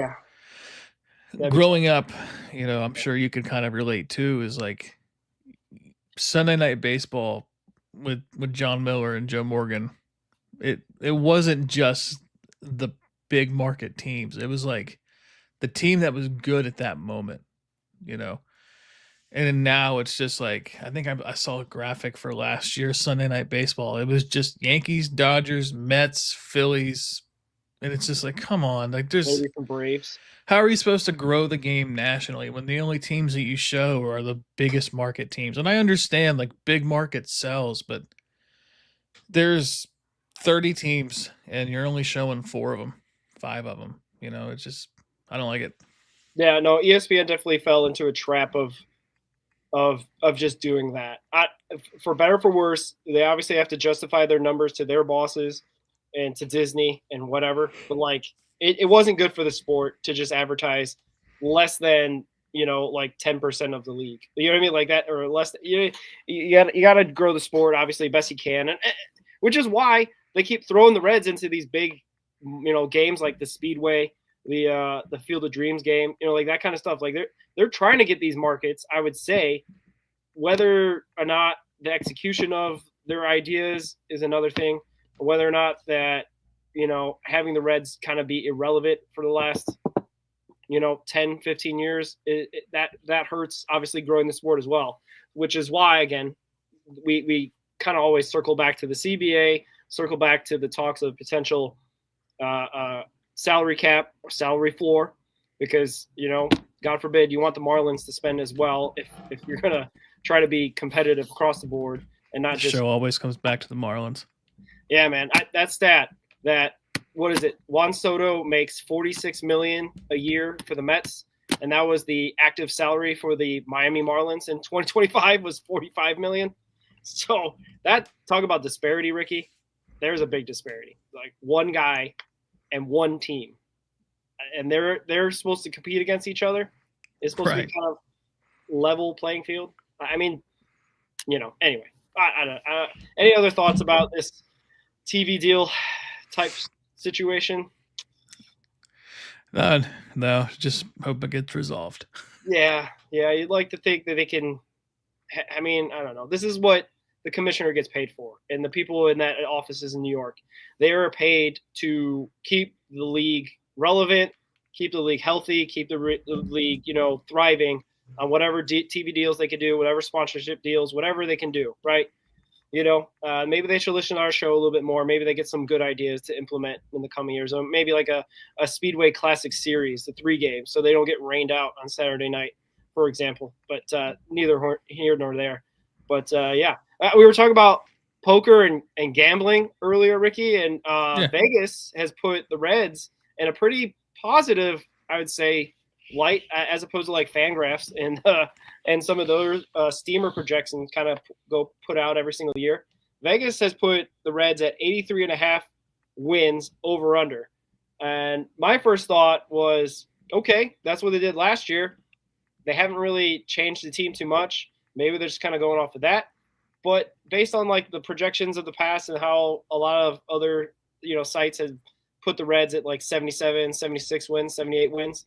growing up, I'm sure you could kind of relate too, is like Sunday Night Baseball with John Miller and Joe Morgan. It wasn't just the big market teams. It was like the team that was good at that moment, and then now it's just like, I think I saw a graphic for last year's Sunday Night Baseball. It was just Yankees, Dodgers, Mets, Phillies, and it's just like, come on, like there's maybe some Braves. How are you supposed to grow the game nationally when the only teams that you show are the biggest market teams? And I understand like big market sells, but there's 30 teams and you're only showing 4 of them, 5 of them. It's just, I don't like it. Yeah, no, ESPN definitely fell into a trap of just doing that. For better or for worse, they obviously have to justify their numbers to their bosses and to Disney and whatever. But like, it wasn't good for the sport to just advertise less than like 10% of the league. You know what I mean? Like that, or less. You got to grow the sport obviously best you can, and which is why they keep throwing the Reds into these big games like the Speedway, the Field of Dreams game, like that kind of stuff. Like they're trying to get these markets. I would say whether or not the execution of their ideas is another thing, or whether or not that having the Reds kind of be irrelevant for the last 10, 15 years, that hurts obviously growing the sport as well, which is why again we kind of always circle back to the CBA, circle back to the talks of potential salary cap or salary floor, because God forbid you want the Marlins to spend as well if you're gonna try to be competitive across the board and not just. Show always comes back to the Marlins. Yeah, man, that stat that what is it? Juan Soto makes $46 million a year for the Mets, and that was the active salary for the Miami Marlins in 2025 was $45 million. So that talk about disparity, Ricky. There's a big disparity. Like one guy and one team, and they're supposed to compete against each other. It's supposed to be kind of level playing field. I mean, Anyway, I don't. Any other thoughts about this TV deal type situation? No. Just hope it gets resolved. Yeah. You'd like to think that they can. I mean, I don't know. This is what the commissioner gets paid for, and the people in that offices in New York, they are paid to keep the league relevant, keep the league healthy, keep the league, thriving on whatever TV deals they can do, whatever sponsorship deals, whatever they can do, right? Maybe they should listen to our show a little bit more. Maybe they get some good ideas to implement in the coming years. Or maybe like a Speedway Classic Series, the 3 games, so they don't get rained out on Saturday night, for example. But neither here nor there. But we were talking about poker and gambling earlier, Ricky, and Vegas has put the Reds in a pretty positive, I would say, light as opposed to like Fangraphs and some of those steamer projections kind of go put out every single year. Vegas has put the Reds at 83.5 wins over under. And my first thought was, okay, that's what they did last year. They haven't really changed the team too much. Maybe they're just kind of going off of that. But based on like the projections of the past and how a lot of other, sites have put the Reds at like 77, 76 wins, 78 wins,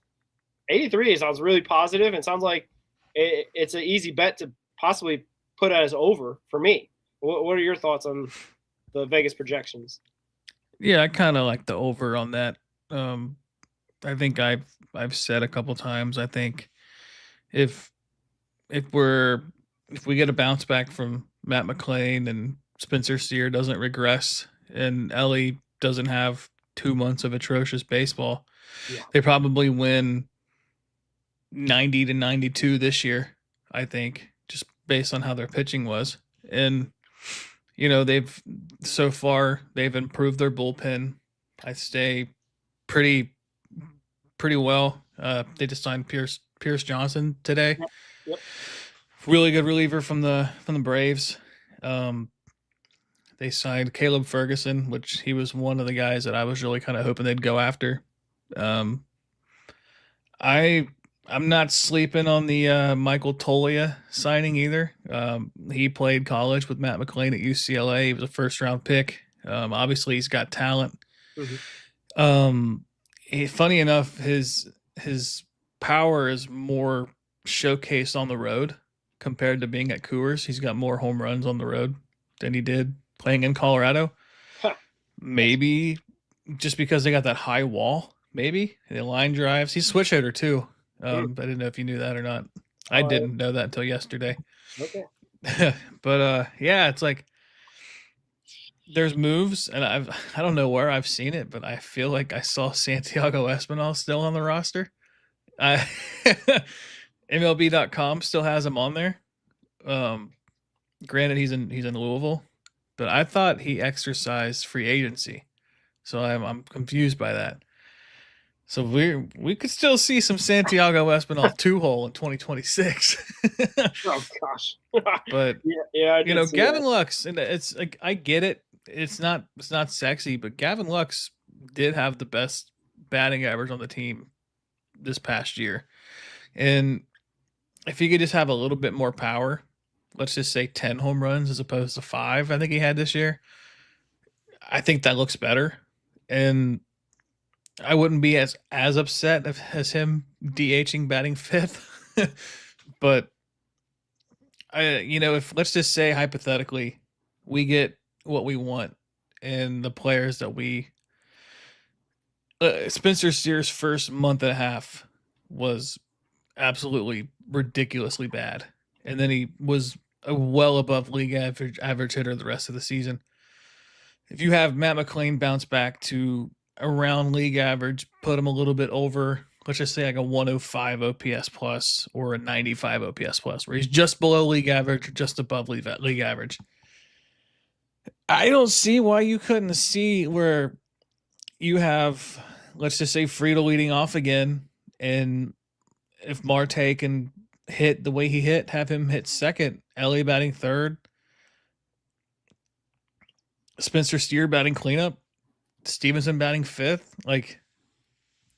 83 sounds really positive and sounds like it's an easy bet to possibly put as over for me. What are your thoughts on the Vegas projections? Yeah, I kind of like the over on that. I think I've said a couple times. I think if we get a bounce back from Matt McClain and Spencer Steer doesn't regress and Ellie doesn't have 2 months of atrocious baseball, they probably win 90 to 92 this year, I think, just based on how their pitching was. And, they've improved their bullpen. I stay pretty well. They just signed Pierce Johnson today. Yep. Really good reliever from the Braves. They signed Caleb Ferguson, which he was one of the guys that I was really kind of hoping they'd go after. I'm not sleeping on the Michael Toglia signing either. He played college with Matt McClain at UCLA. He was a first-round pick. Obviously, he's got talent. Mm-hmm. Funny enough, his power is more showcased on the road compared to being at Coors. He's got more home runs on the road than he did playing in Colorado. Huh. Maybe just because they got that high wall. Maybe the line drives. He's a switch hitter too. I didn't know if you knew that or not. I didn't know that until yesterday. Okay. But yeah, it's like there's moves, and I don't know where I've seen it, but I feel like I saw Santiago Espinal still on the roster. MLB.com still has him on there. Granted, he's in Louisville, but I thought he exercised free agency, so I'm confused by that. So we could still see some Santiago Espinal 2-hole in 2026. Oh gosh. But yeah, Gavin Lux, and it's like I get it. It's not sexy, but Gavin Lux did have the best batting average on the team this past year. And if he could just have a little bit more power, let's just say 10 home runs as opposed to 5, I think he had this year, I think that looks better. And I wouldn't be as upset as him DHing batting 5th. But if let's just say hypothetically we get what we want and the players that we Spencer Steer's first month and a half was absolutely ridiculously bad, and then he was a well above league average hitter the rest of the season. If you have Matt McClain bounce back to around league average, put him a little bit over, let's just say like a 105 OPS plus or a 95 OPS plus, where he's just below league average or just above league average. I don't see why you couldn't see where you have, let's just say, Friedel leading off again, and if Marte can hit the way he hit, have him hit second, Ellie batting third, Spencer Steer batting cleanup, Stevenson batting 5th. Like,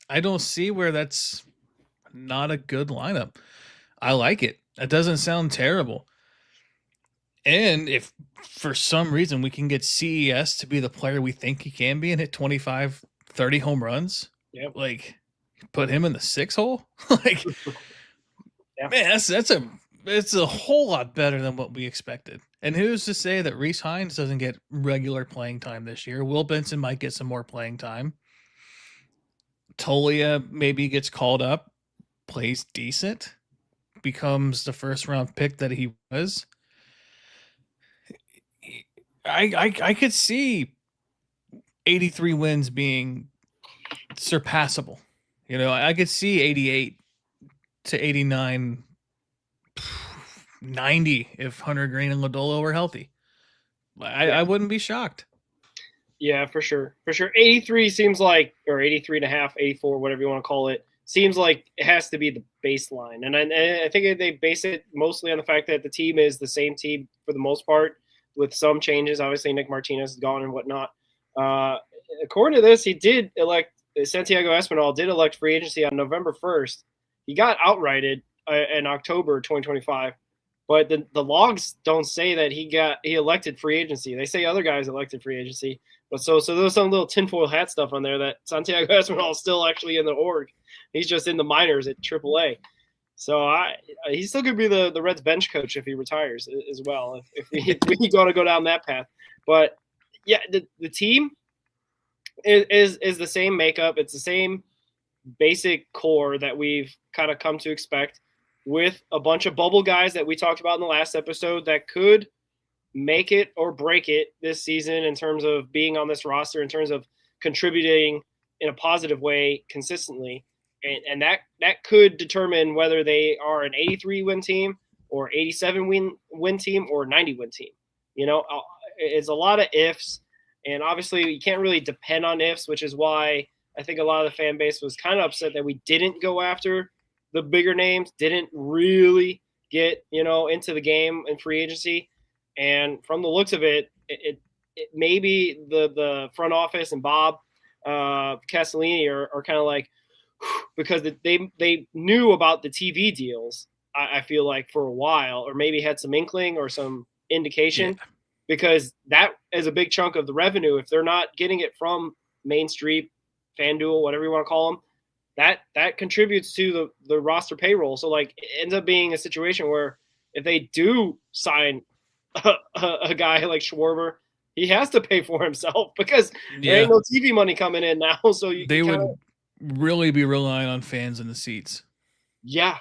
I don't see where that's not a good lineup. I like it. That doesn't sound terrible. And if for some reason we can get CES to be the player we think he can be and hit 25, 30 home runs, like put him in the 6-hole, like, man, it's a whole lot better than what we expected. And who's to say that Reese Hines doesn't get regular playing time this year? Will Benson might get some more playing time. Toglia maybe gets called up, plays decent, becomes the first round pick that he was. I could see 83 wins being surpassable. I could see 88 to 89, 90 if Hunter Green and Lodolo were healthy. I wouldn't be shocked. Yeah, for sure. 83 seems like, or 83.5, 84, whatever you want to call it, seems like it has to be the baseline. And I think they base it mostly on the fact that the team is the same team for the most part, with some changes. Obviously, Nick Martinez is gone and whatnot. According to this, he did elect Santiago Espinal did elect free agency on November 1st. He got outrighted in October 2025, but the logs don't say that he elected free agency. They say other guys elected free agency. But so there's some little tinfoil hat stuff on there that Santiago Espinal is still actually in the org. He's just in the minors at AAA. So he still could be the Reds bench coach if he retires as well, if we got to go down that path. But yeah, the team is the same makeup. It's the same basic core that we've kind of come to expect, with a bunch of bubble guys that we talked about in the last episode that could make it or break it this season in terms of being on this roster, in terms of contributing in a positive way consistently. And that could determine whether they are an 83 win team or 87 win team or 90 win team. You know, it's a lot of ifs, and obviously you can't really depend on ifs, which is why I think a lot of the fan base was kind of upset that we didn't go after the bigger names, didn't really get, into the game in free agency. And from the looks of it maybe the front office and Bob Castellini are kind of like, because they knew about the TV deals, I feel like, for a while, or maybe had some inkling or some indication, because that is a big chunk of the revenue. If they're not getting it from Main Street, FanDuel, whatever you want to call them, that contributes to the roster payroll. So like, it ends up being a situation where if they do sign a guy like Schwarber, he has to pay for himself because there ain't no TV money coming in now. So they would really be relying on fans in the seats. Yeah.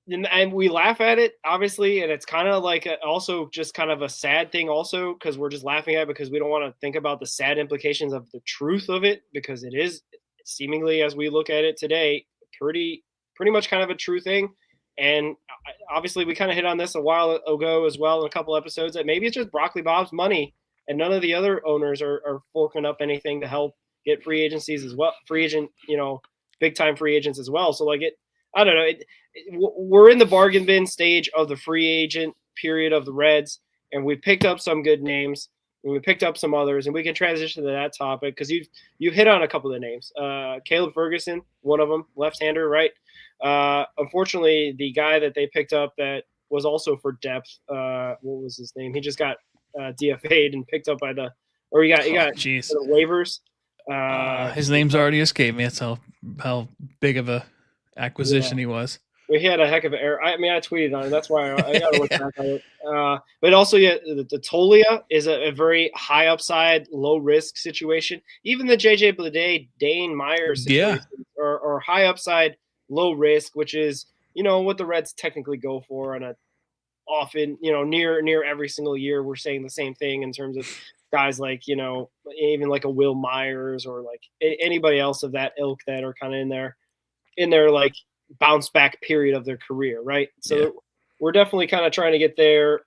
And we laugh at it, obviously, and it's kind of like also just kind of a sad thing also, because we're just laughing at it because we don't want to think about the sad implications of the truth of it, because it is seemingly, as we look at it today, pretty much kind of a true thing. And obviously we kind of hit on this a while ago as well in a couple episodes, that maybe it's just Broccoli Bob's money and none of the other owners are forking up anything to help get free agencies as well, big time free agents as well. So like I don't know. We're in the bargain bin stage of the free agent period of the Reds, and we picked up some good names, and we picked up some others, and we can transition to that topic because you've hit on a couple of the names. Caleb Ferguson, one of them, left-hander, right? Unfortunately, the guy that they picked up that was also for depth, what was his name? He just got DFA'd and picked up by he got the waivers. His name's already escaped me. That's how big of a acquisition he was. Well, he had a heck of an error. I tweeted on it. That's why I got to look back at it. But also, the Tolia is a very high upside, low risk situation. Even the JJ Bleday, Dane Myers situation are high upside, low risk, which is what the Reds technically go for on a often near every single year. We're saying the same thing in terms of guys like even like a Will Myers or like anybody else of that ilk that are kind of in their like bounce back period of their career, right? So we're definitely kind of trying to get the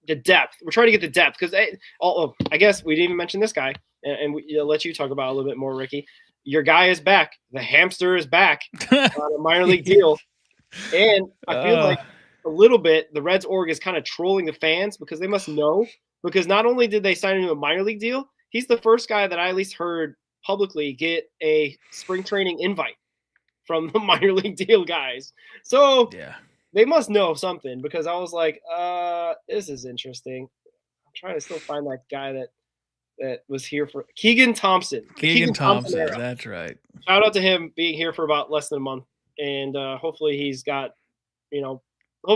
depth. We're trying to get the depth because I guess we didn't even mention this guy, and we'll let you talk about it a little bit more, Ricky. Your guy is back. The hamster is back on a minor league deal, and I feel like a little bit the Reds org is kind of trolling the fans because they must know, because not only did they sign him to a minor league deal, he's the first guy that I at least heard publicly get a spring training invite from the minor league deal guys. So they must know something, because I was like, this is interesting. I'm trying to still find that guy that was here for Keegan Thompson. Keegan Thompson, that's right. Shout out to him being here for about less than a month. And hopefully he's got, hopefully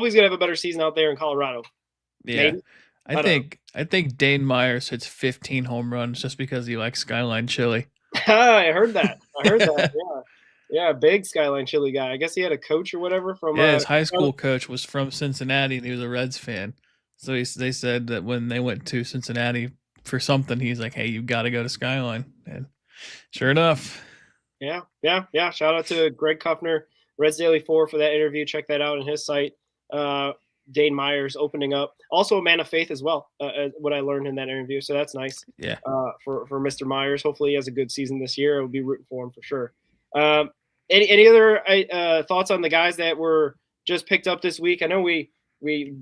he's going to have a better season out there in Colorado. Yeah. Maybe. I think Dane Myers hits 15 home runs just because he likes Skyline Chili. I heard that. Yeah. Yeah, big Skyline Chili guy. I guess he had a coach or whatever from. Yeah, his high school coach was from Cincinnati, and he was a Reds fan. So they said that when they went to Cincinnati for something, he's like, "Hey, you got to go to Skyline." And sure enough. Yeah. Shout out to Greg Kuffner, Reds Daily 4 for that interview. Check that out on his site. Dane Myers opening up, also a man of faith as well. What I learned in that interview, so that's nice. Yeah. For Mr. Myers, hopefully he has a good season this year. I'll be rooting for him for sure. Any other thoughts on the guys that were just picked up this week? I know we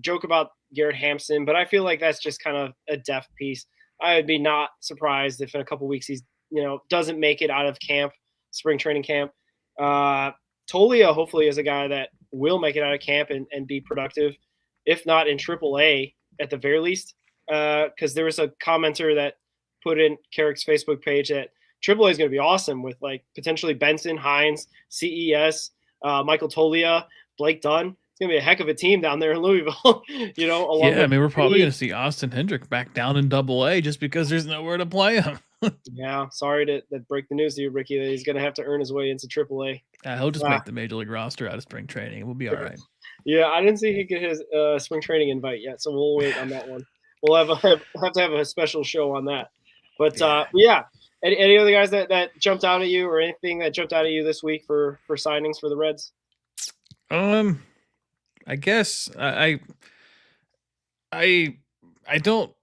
joke about Garrett Hampson, but I feel like that's just kind of a depth piece. I would be not surprised if in a couple weeks he's doesn't make it out of camp, spring training camp. Tolia hopefully is a guy that will make it out of camp and be productive, if not in AAA at the very least. Because there was a commenter that put in Carrick's Facebook page that AAA is going to be awesome with like potentially Benson, Hines, CES, Michael Tolia, Blake Dunn. It's going to be a heck of a team down there in Louisville. I mean, we're probably going to see Austin Hendrick back down in AA just because there's nowhere to play him. Yeah, sorry to break the news to you, Ricky, that he's going to have to earn his way into AAA. He'll just make the major leave roster out of spring training. We'll be all right. Yeah, I didn't see he get his spring training invite yet, so we'll wait on that one. We'll have to have a special show on that. But yeah, any other guys that jumped out at you, or anything that jumped out at you this week for signings for the Reds? I guess I don't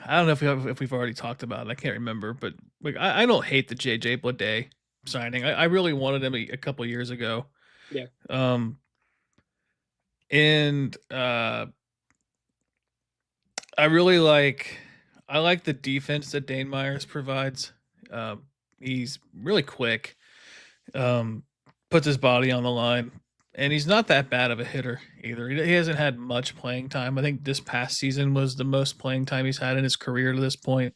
know if we've already talked about it. I can't remember, but like I don't hate the JJ Bleday signing. I really wanted him a couple years ago. Yeah. And I really like the defense that Dane Myers provides. He's really quick. Puts his body on the line. And he's not that bad of a hitter either. He hasn't had much playing time. I think this past season was the most playing time he's had in his career to this point.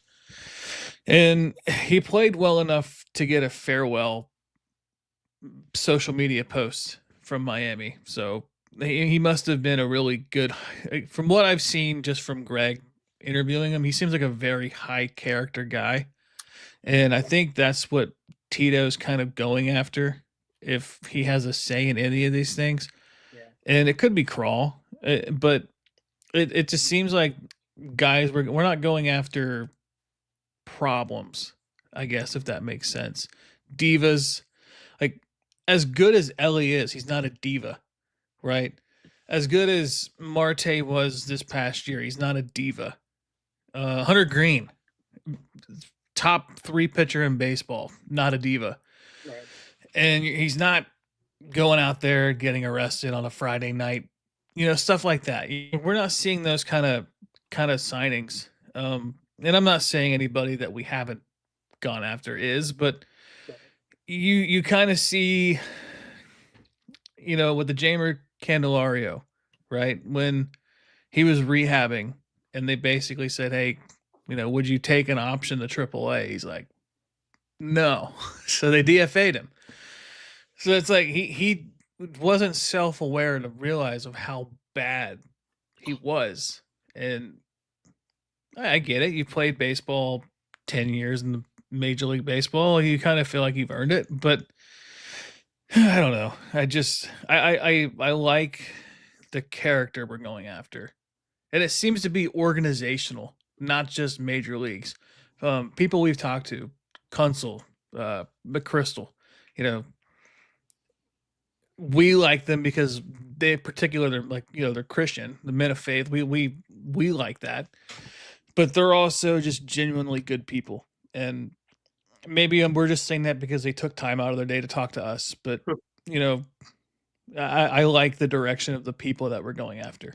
And he played well enough to get a farewell social media post from Miami. So he must have been a really good, from what I've seen just from Greg interviewing him, he seems like a very high character guy. And I think that's what Tito's kind of going after, if he has a say in any of these things. Yeah. And it could be Crawl, but it just seems like guys, we're not going after problems, I guess, if that makes sense. Divas, like as good as Ellie is, he's not a diva, right? As good as Marte was this past year, he's not a diva. Hunter Green, top 3 pitcher in baseball, not a diva. Right. And he's not going out there getting arrested on a Friday night, stuff like that. We're not seeing those kind of signings. And I'm not saying anybody that we haven't gone after is, but you kind of see, with the Jamer Candelario, right? When he was rehabbing and they basically said, hey, would you take an option to AAA? He's like, no. So they DFA'd him. So it's like he wasn't self-aware to realize of how bad he was. And I get it. You played baseball 10 years in the Major League Baseball. You kind of feel like you've earned it. But I don't know. I like the character we're going after. And it seems to be organizational, not just major leagues. People we've talked to, Kunzel, McChrystal, we like them because they, in particular, they're like, they're Christian, the men of faith. We like that, but they're also just genuinely good people. And maybe we're just saying that because they took time out of their day to talk to us. But I like the direction of the people that we're going after.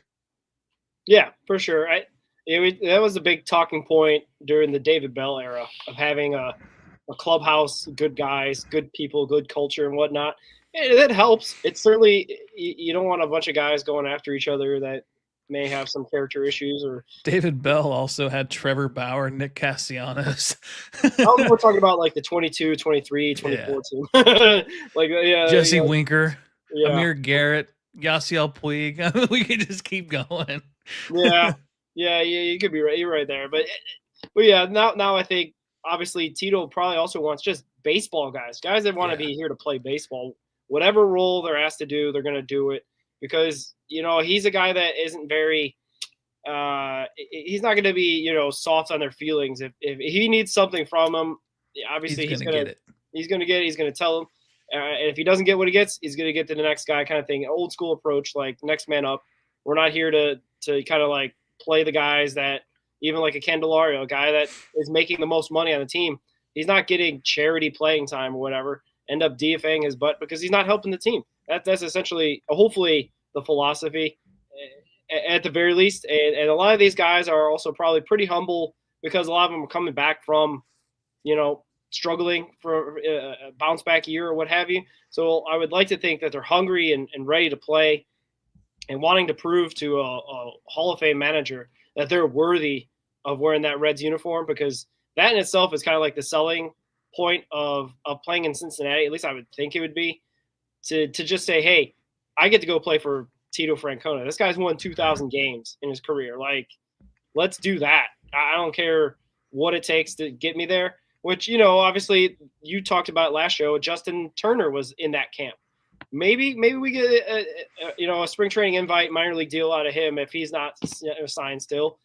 Yeah, for sure. That was a big talking point during the David Bell era of having a clubhouse, good guys, good people, good culture, and whatnot. That helps. It's certainly, you don't want a bunch of guys going after each other that may have some character issues. Or David Bell also had Trevor Bauer, Nick Castellanos. we're talking about like the 22, 23, 24 team. Like Jesse Winker, yeah. Amir Garrett, Yasiel Puig. We could just keep going. Yeah, you could be right. You're right there. But yeah, now I think obviously Tito probably also wants just baseball guys that want to be here to play baseball. Whatever role they're asked to do, they're going to do it, because he's a guy that isn't very. He's not going to be soft on their feelings. If he needs something from them, obviously he's going to get it. He's going to get it. He's going to tell them. And if he doesn't get what he gets, he's going to get to the next guy, kind of thing. Old school approach, like next man up. We're not here to kind of like play the guys that, even like a Candelario, a guy that is making the most money on the team. He's not getting charity playing time or whatever. end up DFAing his butt because he's not helping the team. That's essentially, hopefully, the philosophy at the very least. And a lot of these guys are also probably pretty humble because a lot of them are coming back from, struggling for a bounce back year or what have you. So I would like to think that they're hungry and ready to play and wanting to prove to a Hall of Fame manager that they're worthy of wearing that Reds uniform, because that in itself is kind of like the selling point of playing in Cincinnati. At least I would think it would be to just say, hey, I get to go play for Tito Francona. This guy's won 2,000 games in his career. Like, let's do that. I don't care what it takes to get me there, which, obviously you talked about last show. Justin Turner was in that camp. Maybe we get a spring training invite, minor league deal out of him if he's not signed still.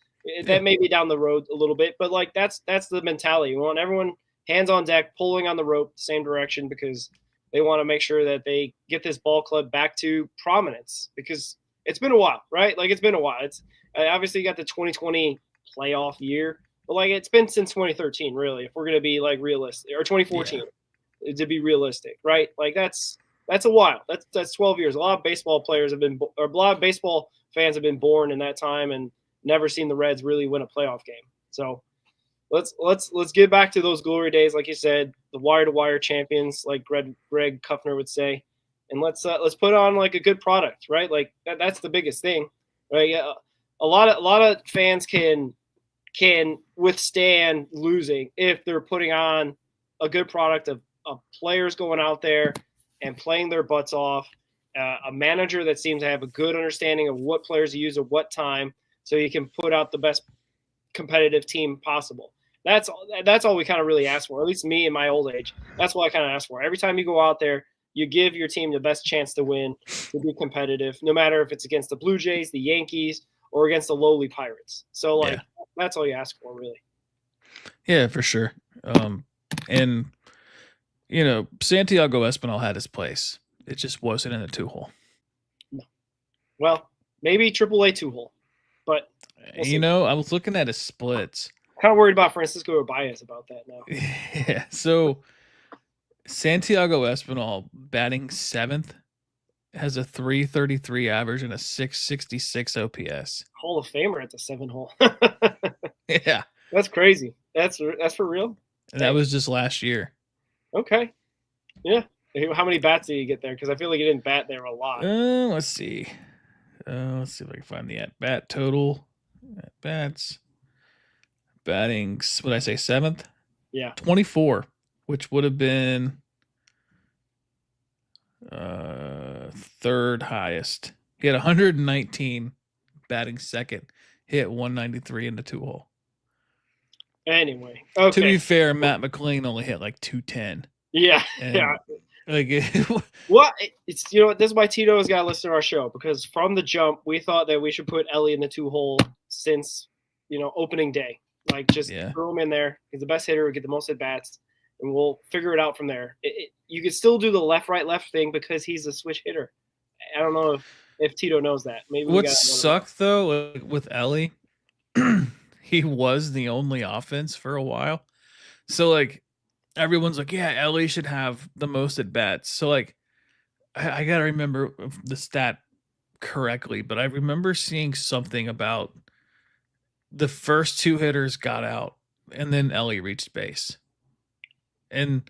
That may be down the road a little bit, but like that's the mentality. We want everyone hands on deck, pulling on the rope the same direction, because they want to make sure that they get this ball club back to prominence, because it's been a while, right? Like, it's been a while. It's obviously you got the 2020 playoff year, but like it's been since 2013, really, if we're going to be like realistic, or 2014 to be realistic, right? Like that's a while. That's 12 years. A lot of baseball fans have been born in that time and never seen the Reds really win a playoff game. So let's get back to those glory days, like you said, the wire-to-wire champions, like Greg Kuffner would say, and let's put on like a good product, right? Like that's the biggest thing, right? A lot of fans can withstand losing if they're putting on a good product of players going out there and playing their butts off, a manager that seems to have a good understanding of what players to use at what time, so you can put out the best competitive team possible. That's all we kind of really ask for, at least me in my old age. That's what I kind of ask for. Every time you go out there, you give your team the best chance to win, to be competitive, no matter if it's against the Blue Jays, the Yankees, or against the lowly Pirates. So, that's all you ask for, really. Yeah, for sure. And, Santiago Espinal had his place. It just wasn't in the 2-hole. No. Well, maybe AAA 2-hole, but we'll I was looking at his splits. Kind of worried about Francisco Urbáez about that now. Yeah, so Santiago Espinal, batting 7th, has a 333 average and a 666 OPS. Hall of Famer at the 7-hole. Yeah. That's crazy. That's for real? And that was just last year. Okay. Yeah. How many bats did he get there? Because I feel like he didn't bat there a lot. Let's see. Let's see if I can find the at-bat total. At-bats. Batting, what did I say, 7th? Yeah. 24, which would have been third highest. He had 119 batting second, hit 193 in the 2-hole. Anyway, okay. To be fair, Matt McLean only hit like 210. Yeah, And, yeah. Like, well, it's this is why Tito's got to listen to our show, because from the jump we thought that we should put Ellie in the 2-hole since opening day. Like, just throw him in there. He's the best hitter. We get the most at bats, and we'll figure it out from there. You could still do the left thing because he's a switch hitter. I don't know if Tito knows that. Maybe what sucked though with Ellie, he was the only offense for a while. So like everyone's like, yeah, Ellie should have the most at bats. So like I gotta remember the stat correctly, but I remember seeing something about the first 2 hitters got out and then Ellie reached base. And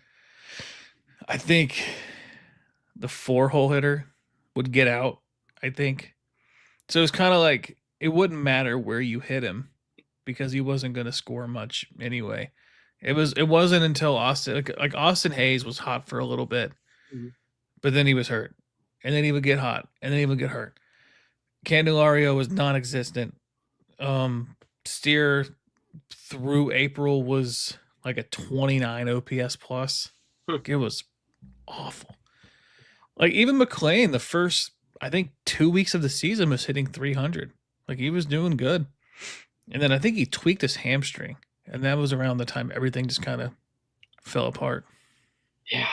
I think the 4-hole hitter would get out, I think. So it's kind of like it wouldn't matter where you hit him because he wasn't going to score much anyway. It wasn't until Austin, like Austin Hayes was hot for a little bit, but then he was hurt. And then he would get hot, and then he would get hurt. Candelario was non-existent. Steer through April was like a 29 OPS plus. Like, it was awful. Like, even McLean, the first, I think, 2 weeks of the season was hitting 300. Like, he was doing good. And then I think he tweaked his hamstring. And that was around the time everything just kind of fell apart. Yeah.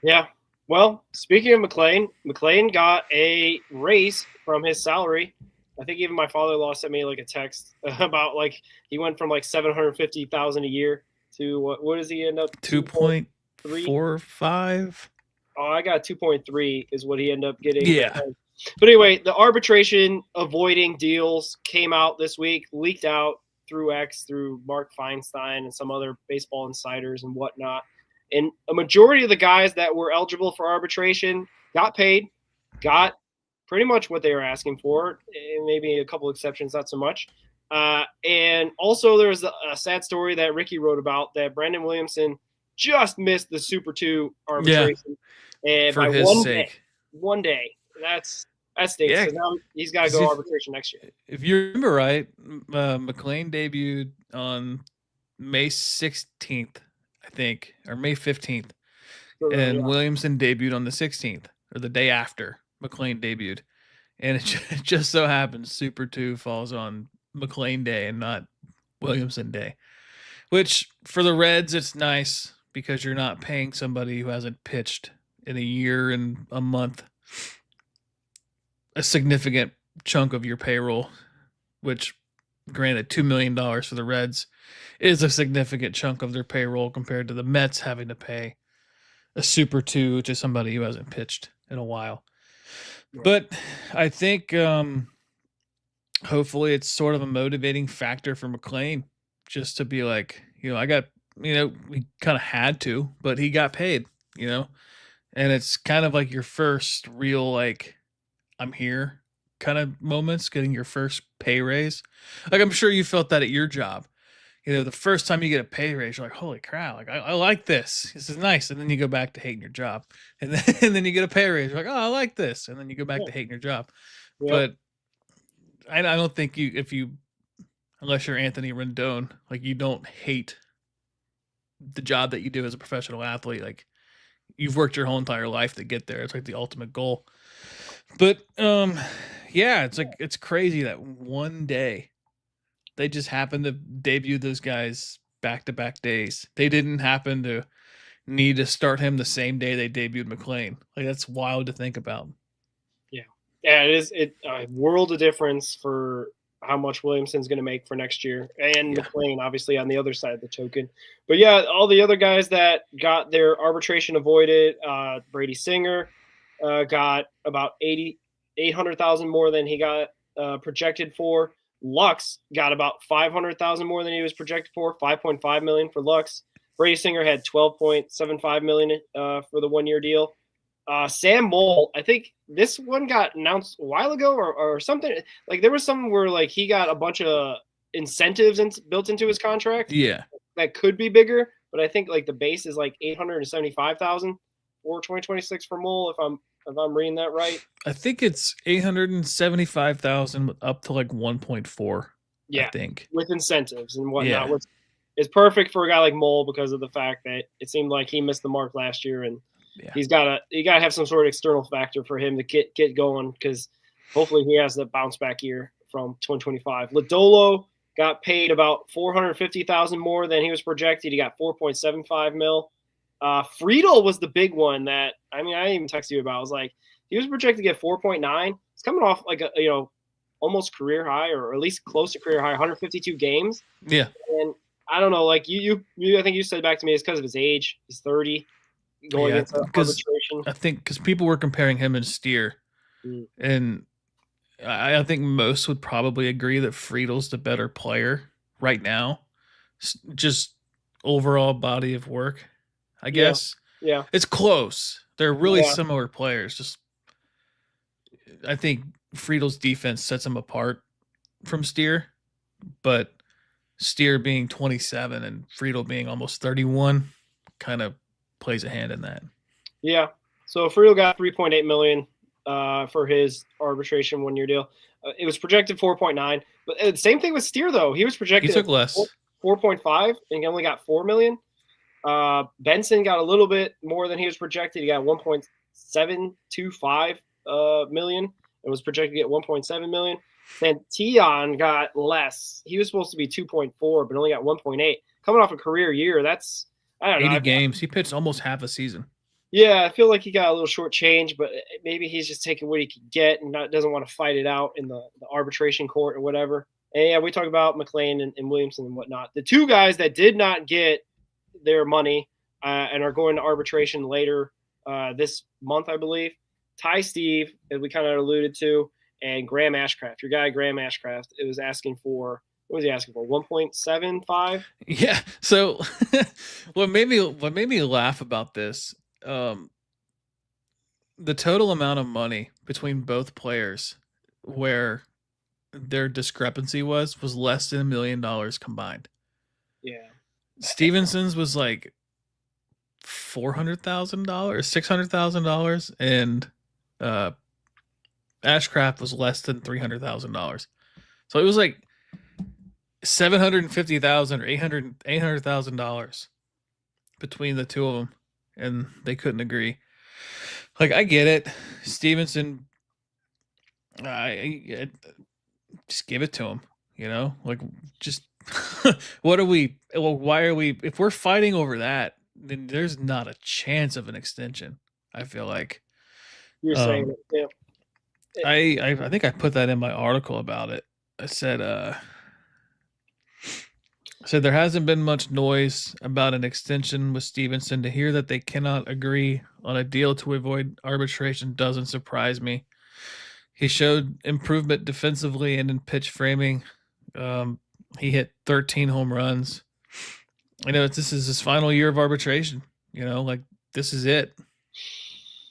Yeah. Well, speaking of McLean got a raise from his salary. I think even my father-in-law sent me like a text about like he went from like $750,000 a year to what does he end up? 2.45. Oh, I got 2.3 is what he ended up getting. Yeah. But anyway, the arbitration avoiding deals came out this week, leaked out through X, through Mark Feinstein and some other baseball insiders and whatnot. And a majority of the guys that were eligible for arbitration got paid, got pretty much what they were asking for, and maybe a couple exceptions, not so much. And also there was a sad story that Ricky wrote about that Brandon Williamson just missed the Super 2 arbitration. And For by his sake. one day. That stinks Yeah. because now he's got to go arbitration next year. If you remember right, McLean debuted on May 16th, I think, or May 15th. And Williamson debuted on the 16th, or the day after McLean debuted. And it just so happens Super 2 falls on McLean Day and not Williamson Day. Which, for the Reds, it's nice because you're not paying somebody who hasn't pitched in a year and a month a significant chunk of your payroll, which, granted, $2 million for the Reds is a significant chunk of their payroll compared to the Mets having to pay a Super 2 to somebody who hasn't pitched in a while. Right. But I think hopefully it's sort of a motivating factor for McLean just to be like, I got, we kind of had to, but he got paid, and it's kind of like your first real, like, I'm here kind of moments, getting your first pay raise. Like, I'm sure you felt that at your job. The first time you get a pay raise, you're like, holy crap, like, I like this. This is nice. And then you go back to hating your job. And then you get a pay raise. You're like, oh, I like this. And then you go back to hating your job. Yep. But I don't think unless you're Anthony Rendon, like, you don't hate the job that you do as a professional athlete. Like, you've worked your whole entire life to get there. It's like the ultimate goal. But yeah, it's like, it's crazy that one day they just happened to debut those guys back-to-back days. They didn't happen to need to start him the same day they debuted McLean. Like, that's wild to think about. Yeah, it is a world of difference for how much Williamson's going to make for next year, and McLean obviously on the other side of the token. But yeah, all the other guys that got their arbitration avoided, Brady Singer got about 800,000 more than he got projected for. Lux got about 500,000 more than he was projected for, 5.5 million for Lux. Brady Singer had 12.75 million for the 1 year deal. Sam Moll, I think this one got announced a while ago or something. Like, there was something where, like, he got a bunch of incentives built into his contract. Yeah, that could be bigger, but I think, like, the base is like 875,000 for 2026 for Moll. If I'm reading that right, I think it's 875,000 up to like 1.4. Yeah, I think, with incentives and whatnot, which is perfect for a guy like Moll because of the fact that it seemed like he missed the mark last year, and you gotta have some sort of external factor for him to get going, because hopefully he has the bounce back year from 2025. Lodolo got paid about 450,000 more than he was projected. He got 4.75 mil. Friedel was the big one that, I didn't even text you about. I was like, he was projected to get 4.9. It's coming off like a almost career high, or at least close to career high, 152 games. Yeah. And I don't know, like you I think you said back to me, it's because of his age. He's 30. Going into arbitration. I think because people were comparing him and Steer, and I think most would probably agree that Friedel's the better player right now. Just overall body of work, I guess. Yeah. It's close. They're really similar players. Just, I think Friedel's defense sets him apart from Steer, but Steer being 27 and Friedel being almost 31 kind of plays a hand in that. Yeah. So Friedel got 3.8 million for his arbitration 1 year deal. It was projected 4.9, but same thing with Steer though. He was projected. He took less, 4.5, and he only got 4 million. Benson got a little bit more than he was projected. He got 1.725 million. It was projected to get 1.7 million. Then Tion got less. He was supposed to be 2.4, but only got 1.8. Coming off a career year, that's, I don't know. 80 games. He pitched almost half a season. Yeah, I feel like he got a little short change, but maybe he's just taking what he could get and doesn't want to fight it out in the arbitration court or whatever. And yeah, we talk about McLean and Williamson and whatnot. The two guys that did not get their money and are going to arbitration later this month, I believe. Ty Steve, as we kind of alluded to, and Graham Ashcraft, your guy Graham Ashcraft, it was asking for, what was he asking for? 1.75? Yeah. So what made me laugh about this, the total amount of money between both players where their discrepancy was less than $1 million combined. Yeah. Stevenson's was like $400,000, $600,000, and Ashcraft was less than $300,000. So it was like $750,000 or $800,000 between the two of them, and they couldn't agree. Like, I get it, Stevenson. I just give it to him, like, just what are we? Well, why are we? If we're fighting over that, then there's not a chance of an extension. I feel like You're saying it. Yeah. I think I put that in my article about it. I said there hasn't been much noise about an extension with Stevenson. To hear that they cannot agree on a deal to avoid arbitration doesn't surprise me. He showed improvement defensively and in pitch framing. He hit 13 home runs. This is his final year of arbitration. Like, this is it.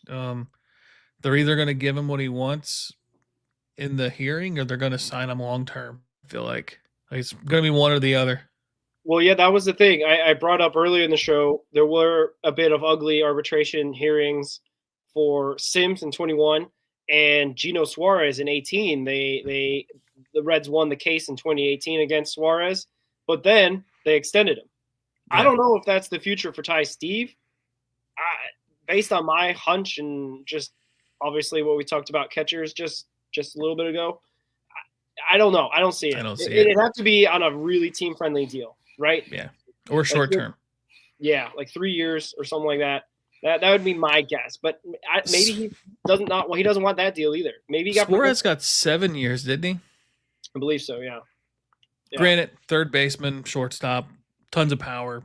They're either going to give him what he wants in the hearing, or they're going to sign him long term. I feel like it's going to be one or the other. Well, yeah, that was the thing I brought up earlier in the show. There were a bit of ugly arbitration hearings for Sims in 21 and Gino Suarez in 18. The Reds won the case in 2018 against Suarez, but then they extended him. Yeah. I don't know if that's the future for Ty Steve. Based on my hunch and just obviously what we talked about catchers just a little bit ago, I don't know. I don't see it. I don't see it. It'd have to be on a really team-friendly deal, right? Yeah, or short term. Yeah, like 3 years or something like that. That would be my guess. But maybe he doesn't want that deal either. Maybe he Suarez got 7 years, didn't he? I believe so. Yeah. Granted, third baseman, shortstop, tons of power.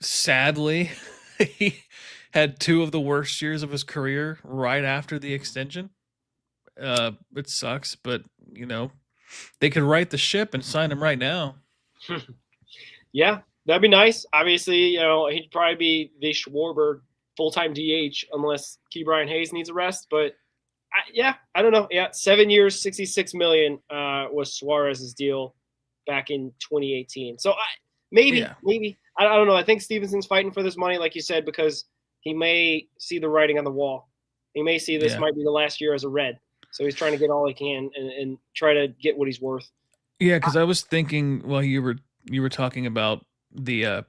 Sadly, he had 2 of the worst years of his career right after the extension. It sucks, but they could right the ship and sign him right now. Yeah, that'd be nice. Obviously, he'd probably be the Schwarber full-time DH unless Key Brian Hayes needs a rest. But I don't know. Yeah, 7 years, $66 million was Suarez's deal back in 2018. So maybe I don't know. I think Stevenson's fighting for this money, like you said, because he may see the writing on the wall. He may see this might be the last year as a Red. So he's trying to get all he can and try to get what he's worth. Yeah, because I was thinking while you were talking about the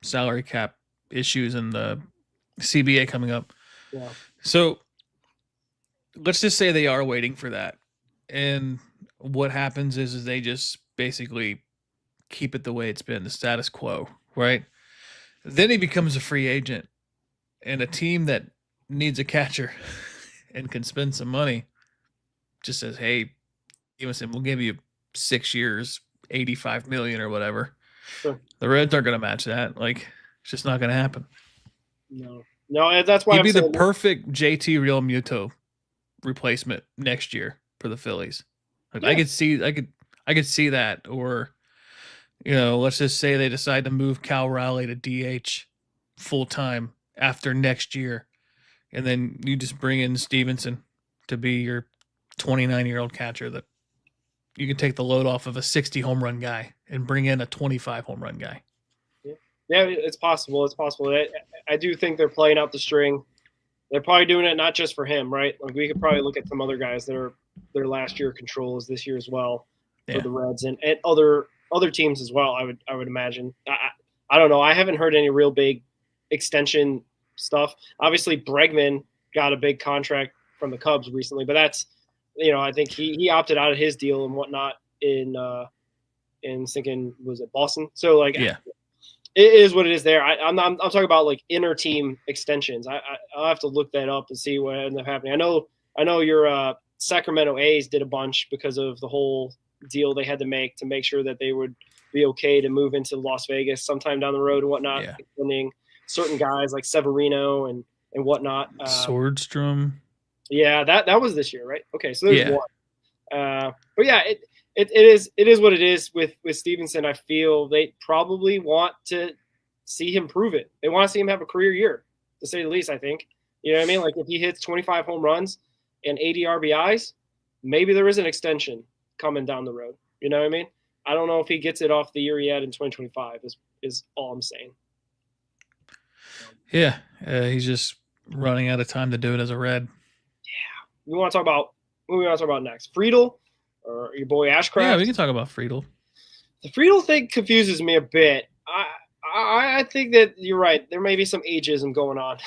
salary cap issues and the CBA coming up. Yeah. So let's just say they are waiting for that. And what happens is they just basically keep it the way it's been, the status quo, right? Then he becomes a free agent. And a team that needs a catcher and can spend some money just says, hey, we'll give you 6 years, $85 million or whatever. Sure. The Reds aren't going to match that. Like, it's just not going to happen. No, that's why he'd be the perfect JT Real Muto replacement next year for the Phillies. Like, I could see that. Or, let's just say they decide to move Cal Raleigh to DH full time after next year, and then you just bring in Stevenson to be your 29-year-old catcher that you can take the load off of a 60 home run guy and bring in a 25 home run guy. Yeah, it's possible. I do think they're playing out the string. They're probably doing it not just for him, right? Like, we could probably look at some other guys that are their last year control is this year as well for the Reds and other teams as well. I would imagine. I don't know. I haven't heard any real big extension stuff. Obviously, Bregman got a big contract from the Cubs recently, but that's, I think he opted out of his deal and whatnot in thinking, was it Boston? So it is what it is there. I'm talking about like inner team extensions. I'll have to look that up and see what ended up happening. I know your Sacramento A's did a bunch because of the whole deal they had to make sure that they would be okay to move into Las Vegas sometime down the road and whatnot. Extending certain guys like Severino and whatnot. Swordstrom. Yeah, that was this year, right? Okay, so there's Yeah. one. But yeah, it is what it is with Stevenson. I feel they probably want to see him prove it. They want to see him have a career year, to say the least. I think, you know what I mean. Like if he hits 25 home runs and 80 RBIs, maybe there is an extension coming down the road. You know what I mean? I don't know if he gets it off the year he had in 2025. Is all I'm saying. Yeah, he's just running out of time to do it as a Red. We want to talk about what we want to talk about next. Friedel or your boy Ashcraft. Yeah, we can talk about Friedel. The Friedel thing confuses me a bit. I think that you're right. There may be some ageism going on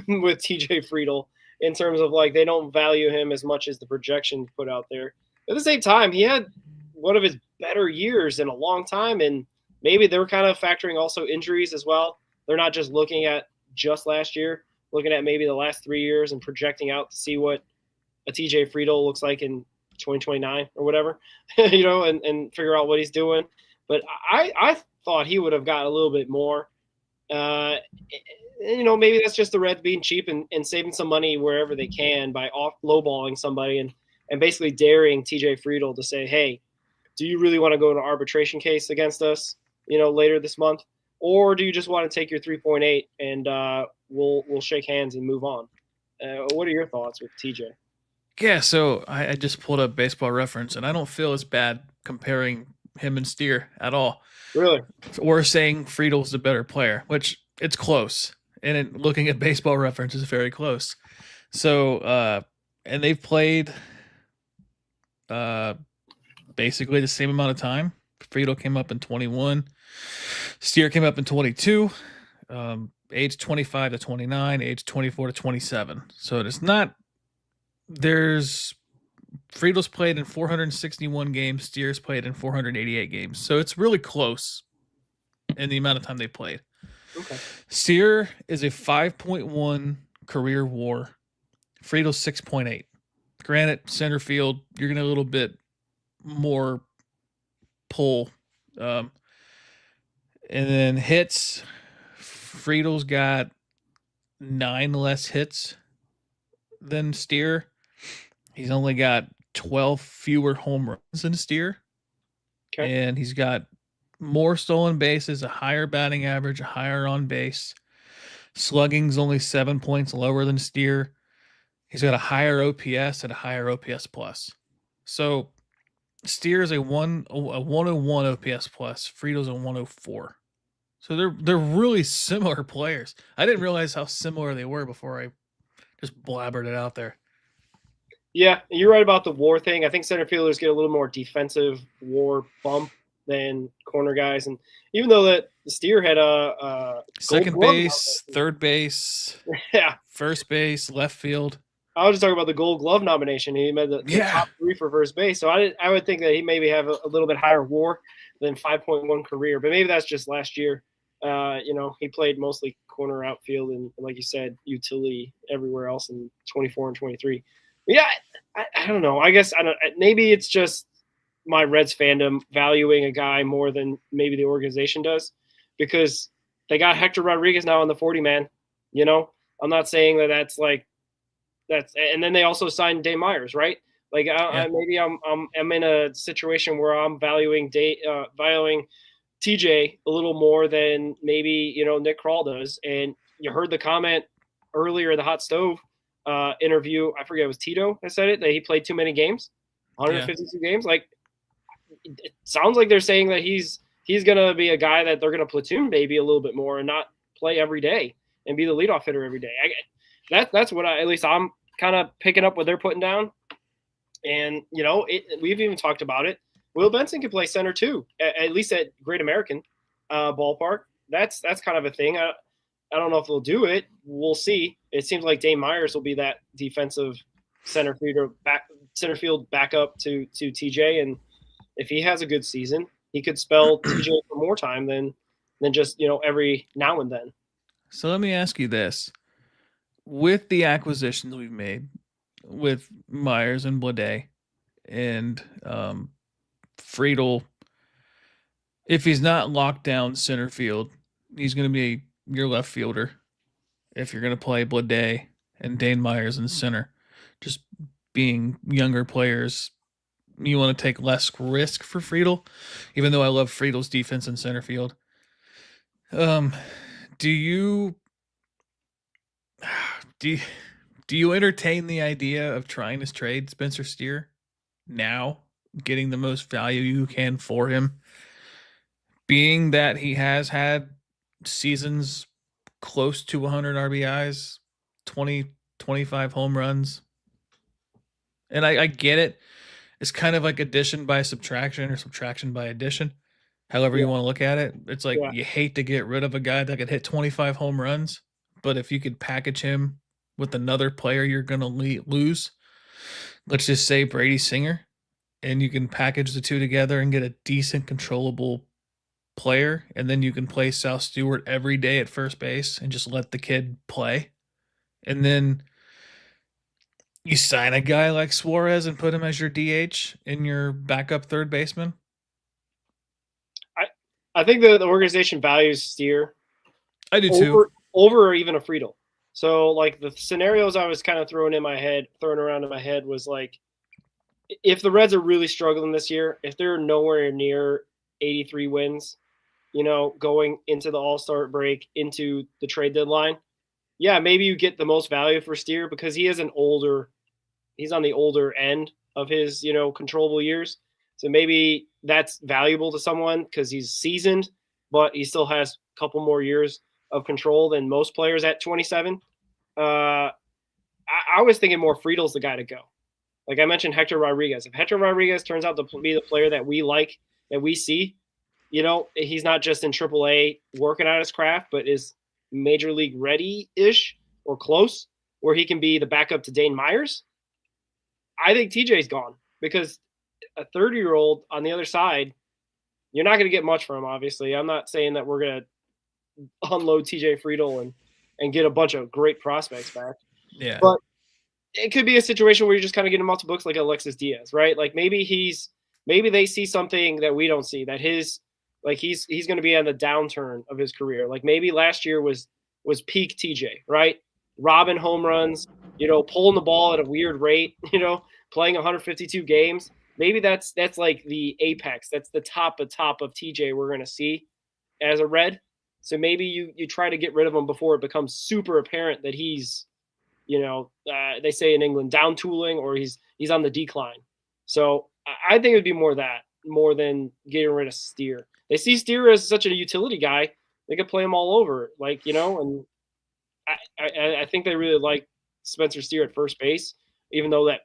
with TJ Friedel in terms of like they don't value him as much as the projections put out there. At the same time, he had one of his better years in a long time, and maybe they were kind of factoring also injuries as well. They're not just looking at just last year, looking at maybe the last 3 years and projecting out to see what a TJ Friedel looks like in 2029 or whatever, you know, and figure out what he's doing. But I thought he would have got a little bit more. You know, maybe that's just the Reds being cheap and saving some money wherever they can by lowballing somebody and basically daring TJ Friedel to say, hey, do you really want to go to arbitration case against us, you know, later this month? Or do you just want to take your 3.8 and we'll shake hands and move on? What are your thoughts with TJ? Yeah, so I just pulled up Baseball Reference, and I don't feel as bad comparing him and Steer at all. Really? Or saying Friedel's the better player, which it's close. And looking at Baseball Reference is very close. So, and they've played basically the same amount of time. Friedel came up in 21. Steer came up in 22. Age 25 to 29, age 24 to 27. So it's not. There's Friedel's played in 461 games. Steer's played in 488 games. So it's really close in the amount of time they played. Okay. Steer is a 5.1 career WAR. Friedel's 6.8. Granted, center field, you're going to a little bit more pull. And then hits, Friedel's got 9 less hits than Steer. He's only got 12 fewer home runs than Steer. Okay. And he's got more stolen bases, a higher batting average, a higher on base. Slugging's only 7 points lower than Steer. He's got a higher OPS and a higher OPS plus. So Steer is a 101 OPS plus. Friedel's a 104. So they're really similar players. I didn't realize how similar they were before I just blabbered it out there. Yeah, you're right about the WAR thing. I think center fielders get a little more defensive WAR bump than corner guys, and even though that Steer had a second base, third base, yeah, first base, left field. I was just talking about the Gold Glove nomination. He made the top 3 for first base, so I would think that he maybe have a little bit higher WAR than 5.1 career, but maybe that's just last year. You know, he played mostly corner outfield and, like you said, utility everywhere else in 24 and 23. But yeah, I don't know. I guess maybe it's just my Reds fandom valuing a guy more than maybe the organization does, because they got Hector Rodriguez now on the 40-man. You know, I'm not saying that's and then they also signed Dave Myers, right? Like maybe I'm in a situation where I'm valuing TJ a little more than maybe, you know, Nick Krall does. And you heard the comment earlier in the Hot Stove interview. I forget, it was Tito that said it, that he played too many games, 152 games. Like, it sounds like they're saying that he's going to be a guy that they're going to platoon maybe a little bit more and not play every day and be the leadoff hitter every day. That's what at least I'm kind of picking up what they're putting down. And, you know, we've even talked about it. Will Benson can play center too, at least at Great American ballpark. That's kind of a thing. I don't know if they'll do it. We'll see. It seems like Dave Myers will be that defensive center field backup to TJ. And if he has a good season, he could spell TJ for more time than just, you know, every now and then. So let me ask you this. With the acquisitions we've made with Myers and Blade and Friedel, if he's not locked down center field, he's going to be your left fielder if you're going to play Blade and Dane Myers in center. Just being younger players, you want to take less risk for Friedel, even though I love Friedel's defense in center field. Do you do you entertain the idea of trying to trade Spencer Steer now, getting the most value you can for him, being that he has had seasons close to 100 RBIs, 20, 25 home runs? And I get it. It's kind of like addition by subtraction or subtraction by addition, however you want to look at it. It's like you hate to get rid of a guy that could hit 25 home runs, but if you could package him with another player you're going to lose, let's just say Brady Singer, and you can package the two together and get a decent, controllable player, and then you can play Sal Stewart every day at first base and just let the kid play. And then you sign a guy like Suarez and put him as your DH in your backup third baseman. I think the organization values Steer. I do too. Over even a Friedel. So like the scenarios I was kind of throwing around in my head was like, if the Reds are really struggling this year, if they're nowhere near 83 wins, going into the All-Star break, into the trade deadline, yeah, maybe you get the most value for Steer because he's on the older end of his, controllable years. So maybe that's valuable to someone because he's seasoned, but he still has a couple more years of control than most players at 27. I was thinking more Friedel's the guy to go. Like I mentioned, Hector Rodriguez. If Hector Rodriguez turns out to be the player that we like, that we see, he's not just in AAA working on his craft, but is major league ready-ish or close, where he can be the backup to Dane Myers. I think TJ's gone because a 30-year-old on the other side, you're not going to get much from him, obviously. I'm not saying that we're going to unload TJ Friedel and get a bunch of great prospects back. Yeah. But it could be a situation where you're just kind of getting him off the books like Alexis Diaz, right? Like maybe they see something that we don't see, that he's going to be on the downturn of his career. Like maybe last year was peak TJ, right? Robbing home runs, pulling the ball at a weird rate, playing 152 games. Maybe that's like the apex. That's the top of TJ we're going to see as a Red. So maybe you try to get rid of him before it becomes super apparent that he's, they say in England, down tooling, or he's on the decline. So I think it would be more than getting rid of Steer. They see Steer as such a utility guy. They could play him all over, and I think they really like Spencer Steer at first base, even though that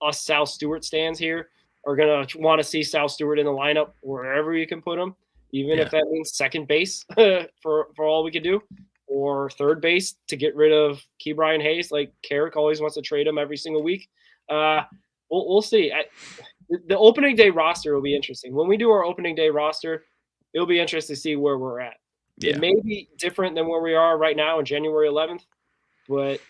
us Sal Stewart stands here are going to want to see Sal Stewart in the lineup wherever you can put him, even if that means second base for all we can do, or third base to get rid of Ke'Bryan Hayes. Like Carrick always wants to trade him every single week. We'll see. The opening day roster will be interesting. When we do our opening day roster, it'll be interesting to see where we're at. Yeah. It may be different than where we are right now on January 11th, but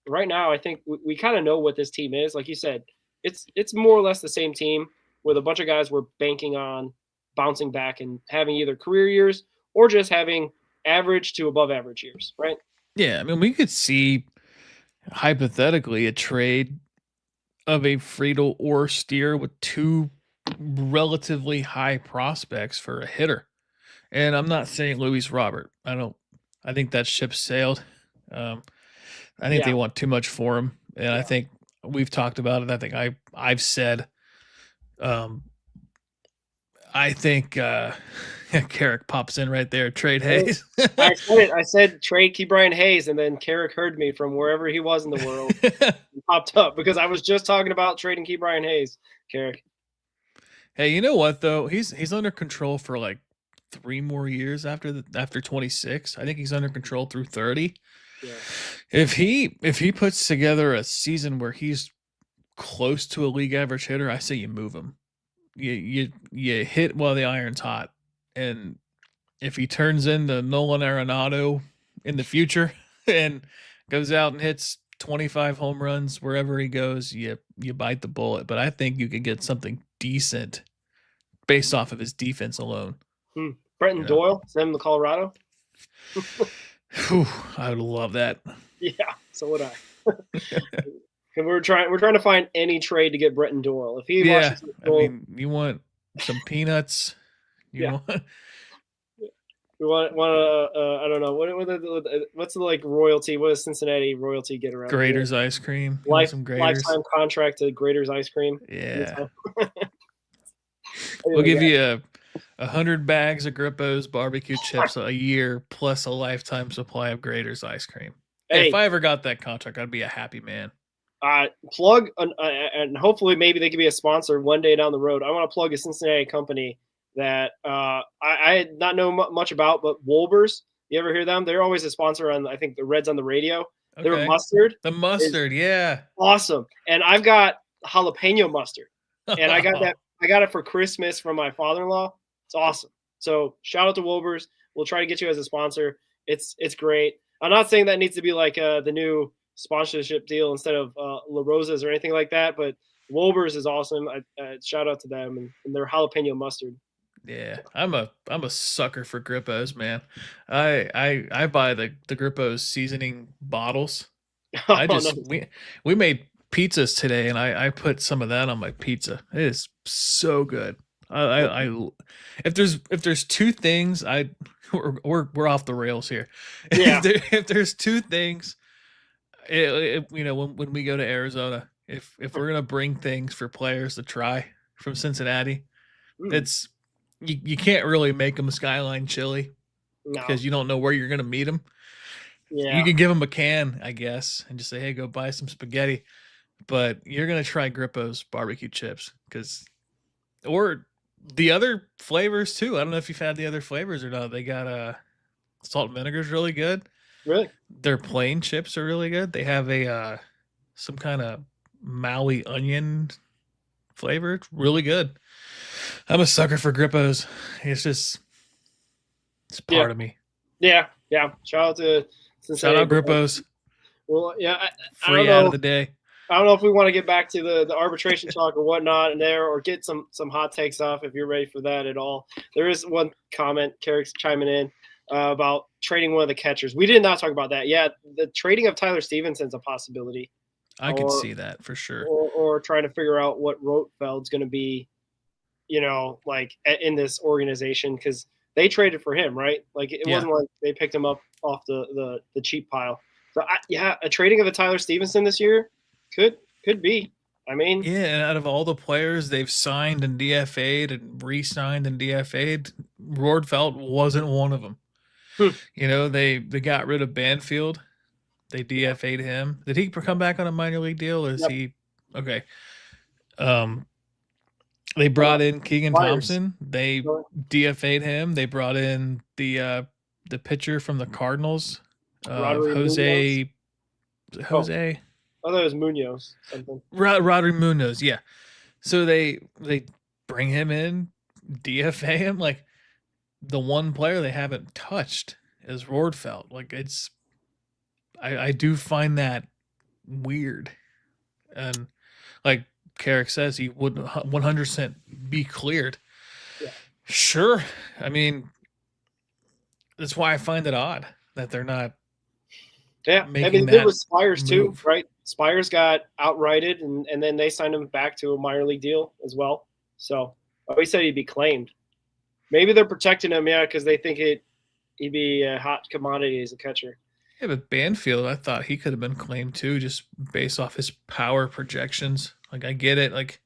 right now I think we kind of know what this team is. Like you said, it's more or less the same team with a bunch of guys we're banking on bouncing back and having either career years or just having average to above average years, right? Yeah, I mean, we could see hypothetically a trade of a Friedel or Steer with two relatively high prospects for a hitter. And I'm not saying Luis Robert. I think that ship sailed. I think they want too much for him. And I think we've talked about it. I think I've said, I think Carrick pops in right there. Trade Hayes. I said trade Ke'Bryan Hayes, and then Carrick heard me from wherever he was in the world. He popped up because I was just talking about trading Ke'Bryan Hayes. Carrick. Hey, you know what though? He's under control for like 3 more years after 26. I think he's under control through 30. Yeah. If he puts together a season where he's close to a league average hitter, I say you move him. You hit while the iron's hot, and if he turns into Nolan Arenado in the future and goes out and hits 25 home runs wherever he goes, you bite the bullet. But I think you could get something decent based off of his defense alone. Brenton Doyle, send him to Colorado. Whew, I would love that. Yeah, so would I. And we're trying to find any trade to get Bretton Doyle. If he Yeah, watches the I goal, mean, you want some peanuts? You yeah, want we want I don't know what's the like royalty? What does Cincinnati royalty get around here? Grater's ice cream? You want some Grater's? Lifetime contract to Grater's ice cream. Yeah, we'll Anyway, give yeah. you 100 bags of Grippo's barbecue chips a year, plus a lifetime supply of Grater's ice cream. Hey, if Hey, I ever got that contract, I'd be a happy man. plug and hopefully maybe they could be a sponsor one day down the road. I want to plug a Cincinnati company that I not know much about, but Wolbers. You ever hear them? They're always a sponsor on I think the Reds on the radio. Their Okay. mustard The is mustard, yeah. awesome, and I've got jalapeno mustard, and I got that. I got it for Christmas from my father-in-law. It's awesome. So shout out to Wolbers. We'll try to get you as a sponsor. It's great. I'm not saying that needs to be like the new sponsorship deal instead of La Rosa's or anything like that, but Wolbers is awesome. Shout out to them and their jalapeno mustard. Yeah, I'm a sucker for Grippo's, man. I buy the Grippo's seasoning bottles. I Oh, just no. we made pizzas today, and I put some of that on my pizza. It is so good. I if there's two things we're off the rails here. Yeah. If there's two things, you know, when we go to Arizona, if we're gonna bring things for players to try from Cincinnati, Mm, it's you can't really make them skyline chili no. because you don't know where you're gonna meet them. You Yeah. can give them a can, I guess, and just say, "Hey, go buy some spaghetti." But you're gonna try Grippo's barbecue chips or the other flavors too. I don't know if you've had the other flavors or not. They got salt and vinegar is really good. Really? Their plain chips are really good. They have a some kind of Maui onion flavor. It's really good. I'm a sucker for Grippo's. It's Yeah. part of me. Yeah. Yeah. Shout out to Cincinnati. Shout out Grippo's. Well, yeah. I Free don't out know. of the day. I don't know if we want to get back to the arbitration talk or whatnot in there, or get some hot takes off if you're ready for that at all. There is one comment, Carrick's chiming in about trading one of the catchers. We did not talk about that. Yeah, the trading of Tyler Stevenson's a possibility. I can see that for sure. Or trying to figure out what Rotefeld's going to be, you know, like in this organization, because they traded for him, right? Like it wasn't like they picked him up off the cheap pile. So a trading of a Tyler Stevenson this year could be. I mean, yeah, and out of all the players they've signed and DFA'd and re-signed and DFA'd, Roorfelt wasn't one of them. You know, they got rid of Banfield. They DFA'd him. Did he come back on a minor league deal? Or is he okay? They brought in Keegan Thompson. They DFA'd him. They brought in the pitcher from the Cardinals, Jose. I thought it was Munoz something. Rodri Munoz, yeah. So they bring him in, DFA him. Like the one player they haven't touched is Roorfelt. Like I do find that weird. And like Carrick says, he would 100% be cleared. Yeah. Sure. I mean, that's why I find it odd that they're not. Yeah, I mean, it was Spires too, right? Spires got outrighted, and then they signed him back to a minor league deal as well. So we said he'd be claimed. Maybe they're protecting him, yeah, because they think he'd be a hot commodity as a catcher. Yeah, but Banfield, I thought he could have been claimed too, just based off his power projections. Like, I get it. Like,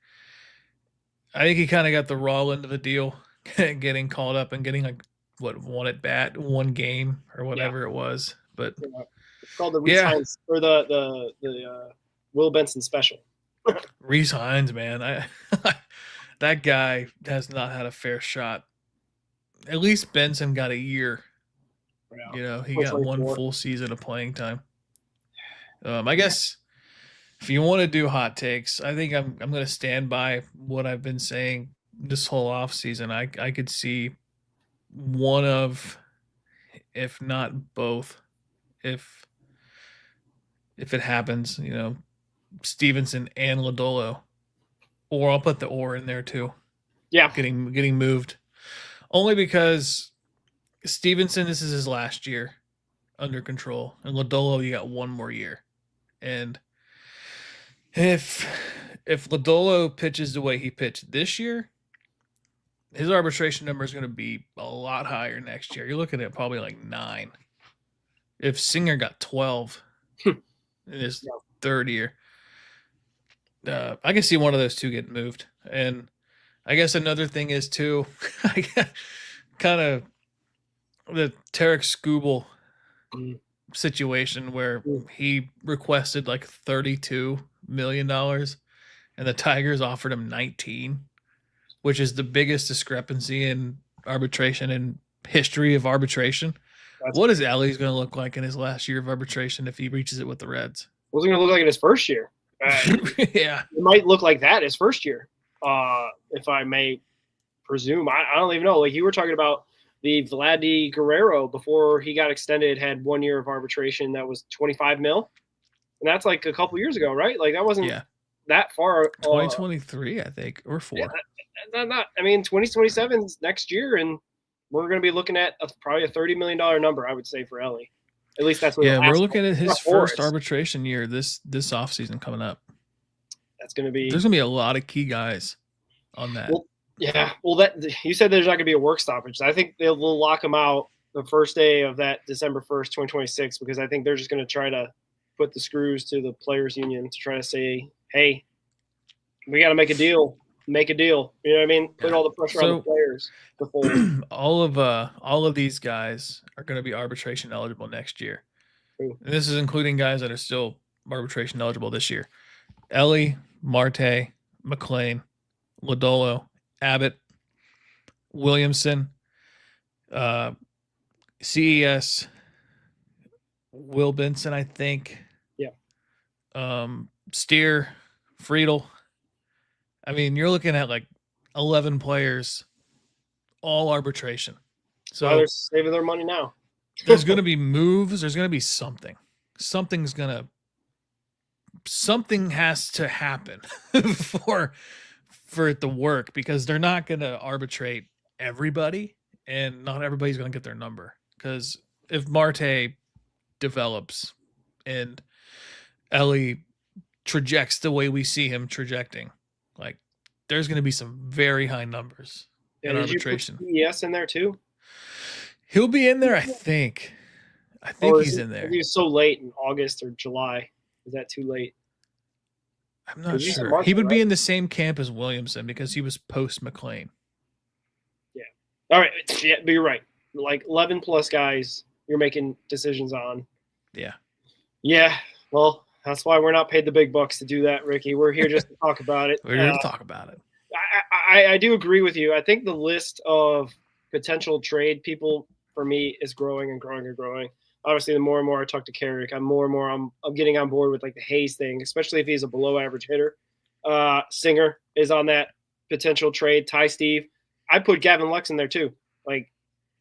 I think he kind of got the raw end of the deal, getting called up and getting like one at bat, one game or whatever it was. But it's called the Resigns or the Will Benson special. Resigns, man. That guy has not had a fair shot. At least Benson got a year. Yeah. You know, he got one full season of playing time. I guess if you want to do hot takes, I think I'm going to stand by what I've been saying this whole offseason. I could see one of, if not both, if it happens, you know, Stevenson and Lodolo, or I'll put the or in there too. Yeah, getting moved, only because Stevenson, this is his last year under control, and Lodolo, you got one more year. And if Lodolo pitches the way he pitched this year, his arbitration number is going to be a lot higher next year. You're looking at probably like 9. If Singer got 12 in his third year, I can see one of those two getting moved. And I guess another thing is too, kind of the Tarek Skubal situation where he requested like $32 million and the Tigers offered him 19, which is the biggest discrepancy in arbitration in history of arbitration. What is Ellie's going to look like in his last year of arbitration if he reaches it with the Reds? What's it going to look like in his first year? Yeah. It might look like that his first year, if I may presume. I don't even know. Like you were talking about the Vladdy Guerrero before he got extended had 1 year of arbitration that was 25 mil. And that's like a couple years ago, right? Like that wasn't that far. 2023, I think, or 4. Yeah, I mean, 2027 is next year, and we're going to be looking at probably a $30 million number, I would say, for Ellie. At least that's what. Yeah, we're looking at his first arbitration year this offseason coming up. That's going to be. There's going to be a lot of key guys on that. Well, that you said there's not going to be a work stoppage. I think they'll lock him out the first day of that December 1st, 2026, because I think they're just going to try to put the screws to the players' union to try to say, hey, we got to make a deal. Make a deal. You know what I mean? Put all the pressure on the players. All of these guys are going to be arbitration eligible next year. And this is including guys that are still arbitration eligible this year. Ellie, Marte, McLean, Lodolo, Abbott, Williamson, CES, Will Benson, I think. Yeah. Steer, Friedel. I mean, you're looking at like 11 players, all arbitration. So they're saving their money now. There's going to be moves. There's going to be something. Something has to happen for it to work, because they're not going to arbitrate everybody, and not everybody's going to get their number. Because if Marte develops and Ellie trajects the way we see him trajecting, like there's going to be some very high numbers in arbitration. Yes, in there too. He'll be in there, I think. He's in there. He was so late in August or July. Is that too late? I'm not sure. He would be in the same camp as Williamson because he was post McLean. Yeah. All right. Yeah, but you're right. Like 11 plus guys you're making decisions on. Yeah. Yeah. Well, that's why we're not paid the big bucks to do that, Ricky. We're here just to talk about it. We're here to talk about it. I do agree with you. I think the list of potential trade people for me is growing and growing and growing. Obviously, the more and more I talk to Carrick, I'm getting on board with like the Hayes thing, especially if he's a below average hitter. Singer is on that potential trade. Ty Steve. I put Gavin Lux in there too. Like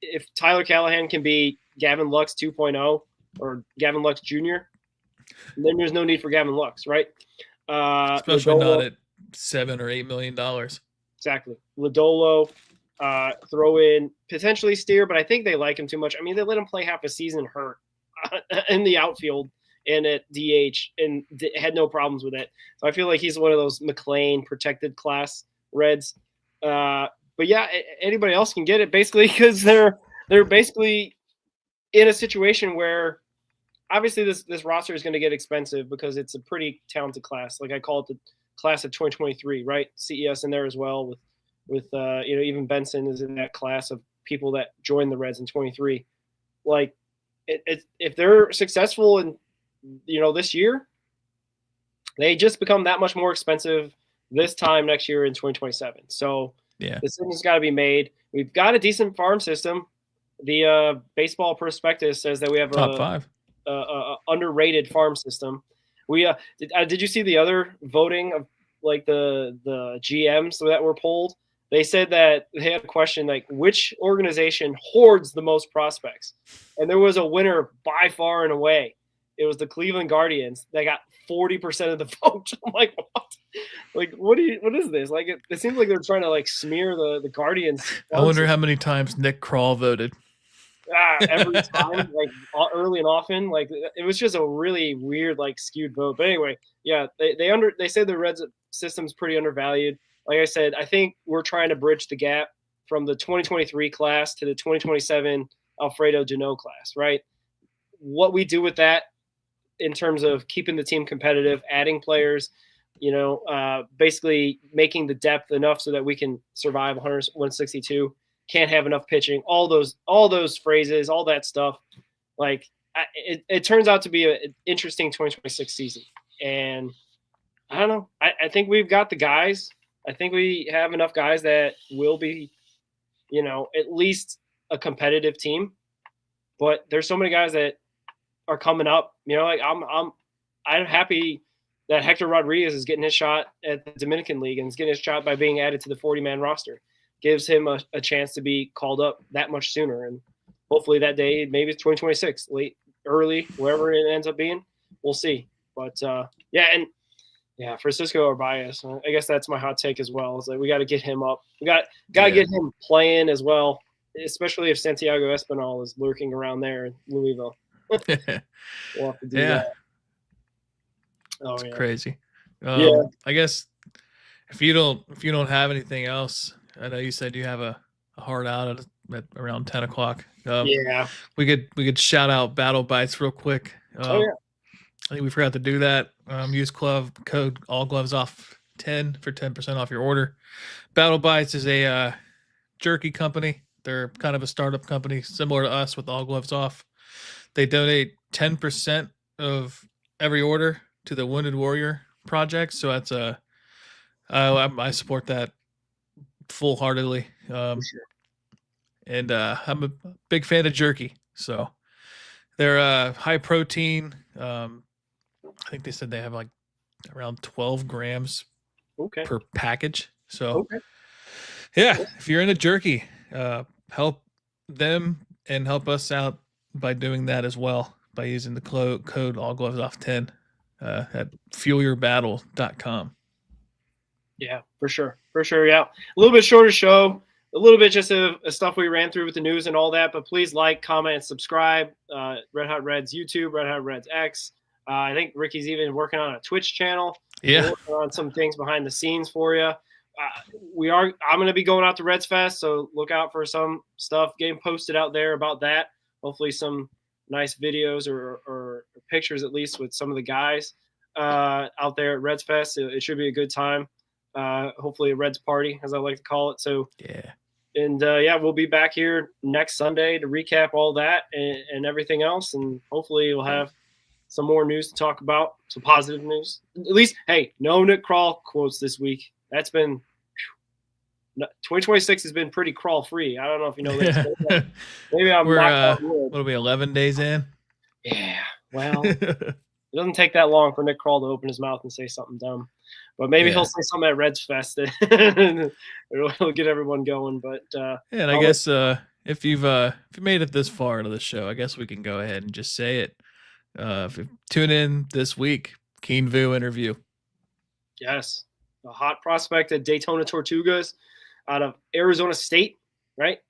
if Tyler Callahan can be Gavin Lux 2.0 or Gavin Lux Jr., then there's no need for Gavin Lux, right? Especially not at $7 or $8 million. Exactly. Lodolo, throw in potentially Steer, but I think they like him too much. I mean, they let him play half a season hurt in the outfield and at DH and had no problems with it. So I feel like he's one of those McLean protected class Reds. But yeah, anybody else can get it basically because they're basically in a situation where obviously this roster is going to get expensive because it's a pretty talented class. Like I call it the class of 2023, right? CES in there as well with even Benson is in that class of people that joined the Reds in 23. Like if they're successful in this year, they just become that much more expensive this time next year in 2027. So yeah, the decision's got to be made. We've got a decent farm system. The baseball prospectus says that we have top 5 underrated farm system. We did you see the other voting of like the GMs that were polled? They said that they had a question like which organization hoards the most prospects, and there was a winner by far and away. It was the Cleveland Guardians. They got 40% of the vote. I'm like, what? Like, what is this? Like, it seems like they're trying to like smear the Guardians. I wonder how many times Nick Kroll voted. every time, like early and often. Like it was just a really weird, like skewed vote. But anyway, yeah, they say the Reds system's pretty undervalued. Like I said, I think we're trying to bridge the gap from the 2023 class to the 2027 Alfredo Jano class, right? What we do with that in terms of keeping the team competitive, adding players, basically making the depth enough so that we can survive 162. Can't have enough pitching. All those phrases, all that stuff. Like it turns out to be an interesting 2026 season, and I don't know. I think we've got the guys. I think we have enough guys that will be, at least a competitive team. But there's so many guys that are coming up. Like I'm happy that Hector Rodriguez is getting his shot at the Dominican League and is getting his shot by being added to the 40-man roster. Gives him a chance to be called up that much sooner. And hopefully that day, maybe it's 2026, late, early, wherever it ends up being. We'll see. But, Francisco Arbaez, I guess that's my hot take as well. Is like we got to get him up. We got to get him playing as well, especially if Santiago Espinal is lurking around there in Louisville. We'll have to do that. Oh, it's crazy. Yeah. I guess if you don't have anything else, I know you said you have a hard out at around 10 o'clock. We could shout out Battle Bites real quick. I think we forgot to do that. Use code All Gloves Off 10 for 10% off your order. Battle Bites is a jerky company. They're kind of a startup company similar to us with All Gloves Off. They donate 10% of every order to the Wounded Warrior Project. So that's I support that full-heartedly. For sure. And I'm a big fan of jerky. So they're high protein. I think they said they have like around 12 grams per package. So if you're into jerky, help them and help us out by doing that as well by using the code All Gloves Off 10 at fuelyourbattle.com. Yeah, for sure. Yeah. A little bit shorter show, a little bit just of stuff we ran through with the news and all that, but please like, comment, and subscribe. Red Hot Reds YouTube, Red Hot Reds X. I think Ricky's even working on a Twitch channel. Yeah. We're working on some things behind the scenes for you. I'm going to be going out to Reds Fest, so look out for some stuff getting posted out there about that. Hopefully some nice videos or pictures at least with some of the guys out there at Reds Fest. It should be a good time. Hopefully a Reds party, as I like to call it. So and we'll be back here next Sunday to recap all that and everything else, and hopefully we'll have some more news to talk about, some positive news. At least, hey, no Nick Krall quotes this week. That's been 2026 has been pretty crawl free. I don't know if you know this. Maybe we're what are we 11 days in? Yeah. Well, it doesn't take that long for Nick Krall to open his mouth and say something dumb. But maybe he'll say something at Reds Fest. It'll get everyone going. But and I guess if you made it this far into the show, I guess we can go ahead and just say it. If you tune in this week, Keen Vu interview. Yes, a hot prospect at Daytona Tortugas out of Arizona State, right?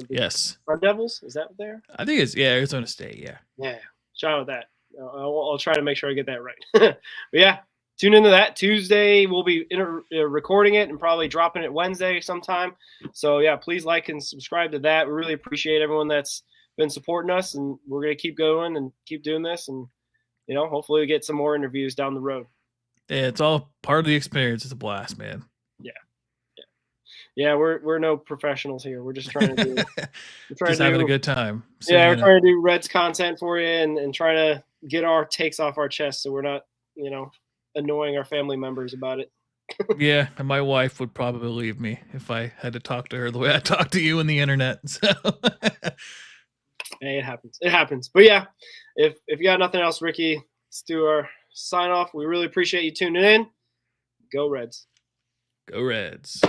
Yes. Sun Devils, is that what they're? I think it's Arizona State. Yeah. Yeah. Shout out that. I'll try to make sure I get that right. But yeah, tune into that Tuesday. We'll be recording it and probably dropping it Wednesday sometime. So yeah, please like and subscribe to that. We really appreciate everyone that's been supporting us, and we're going to keep going and keep doing this, and hopefully we get some more interviews down the road. Yeah, it's all part of the experience. It's a blast, man. Yeah, we're no professionals here. We're just trying to do having a good time. So, we're trying to do Reds content for you and trying to get our takes off our chest so we're not, annoying our family members about it. Yeah, and my wife would probably leave me if I had to talk to her the way I talk to you on the internet. So hey, it happens. It happens. But yeah, if you got nothing else, Ricky, let's do our sign off. We really appreciate you tuning in. Go Reds. Go Reds.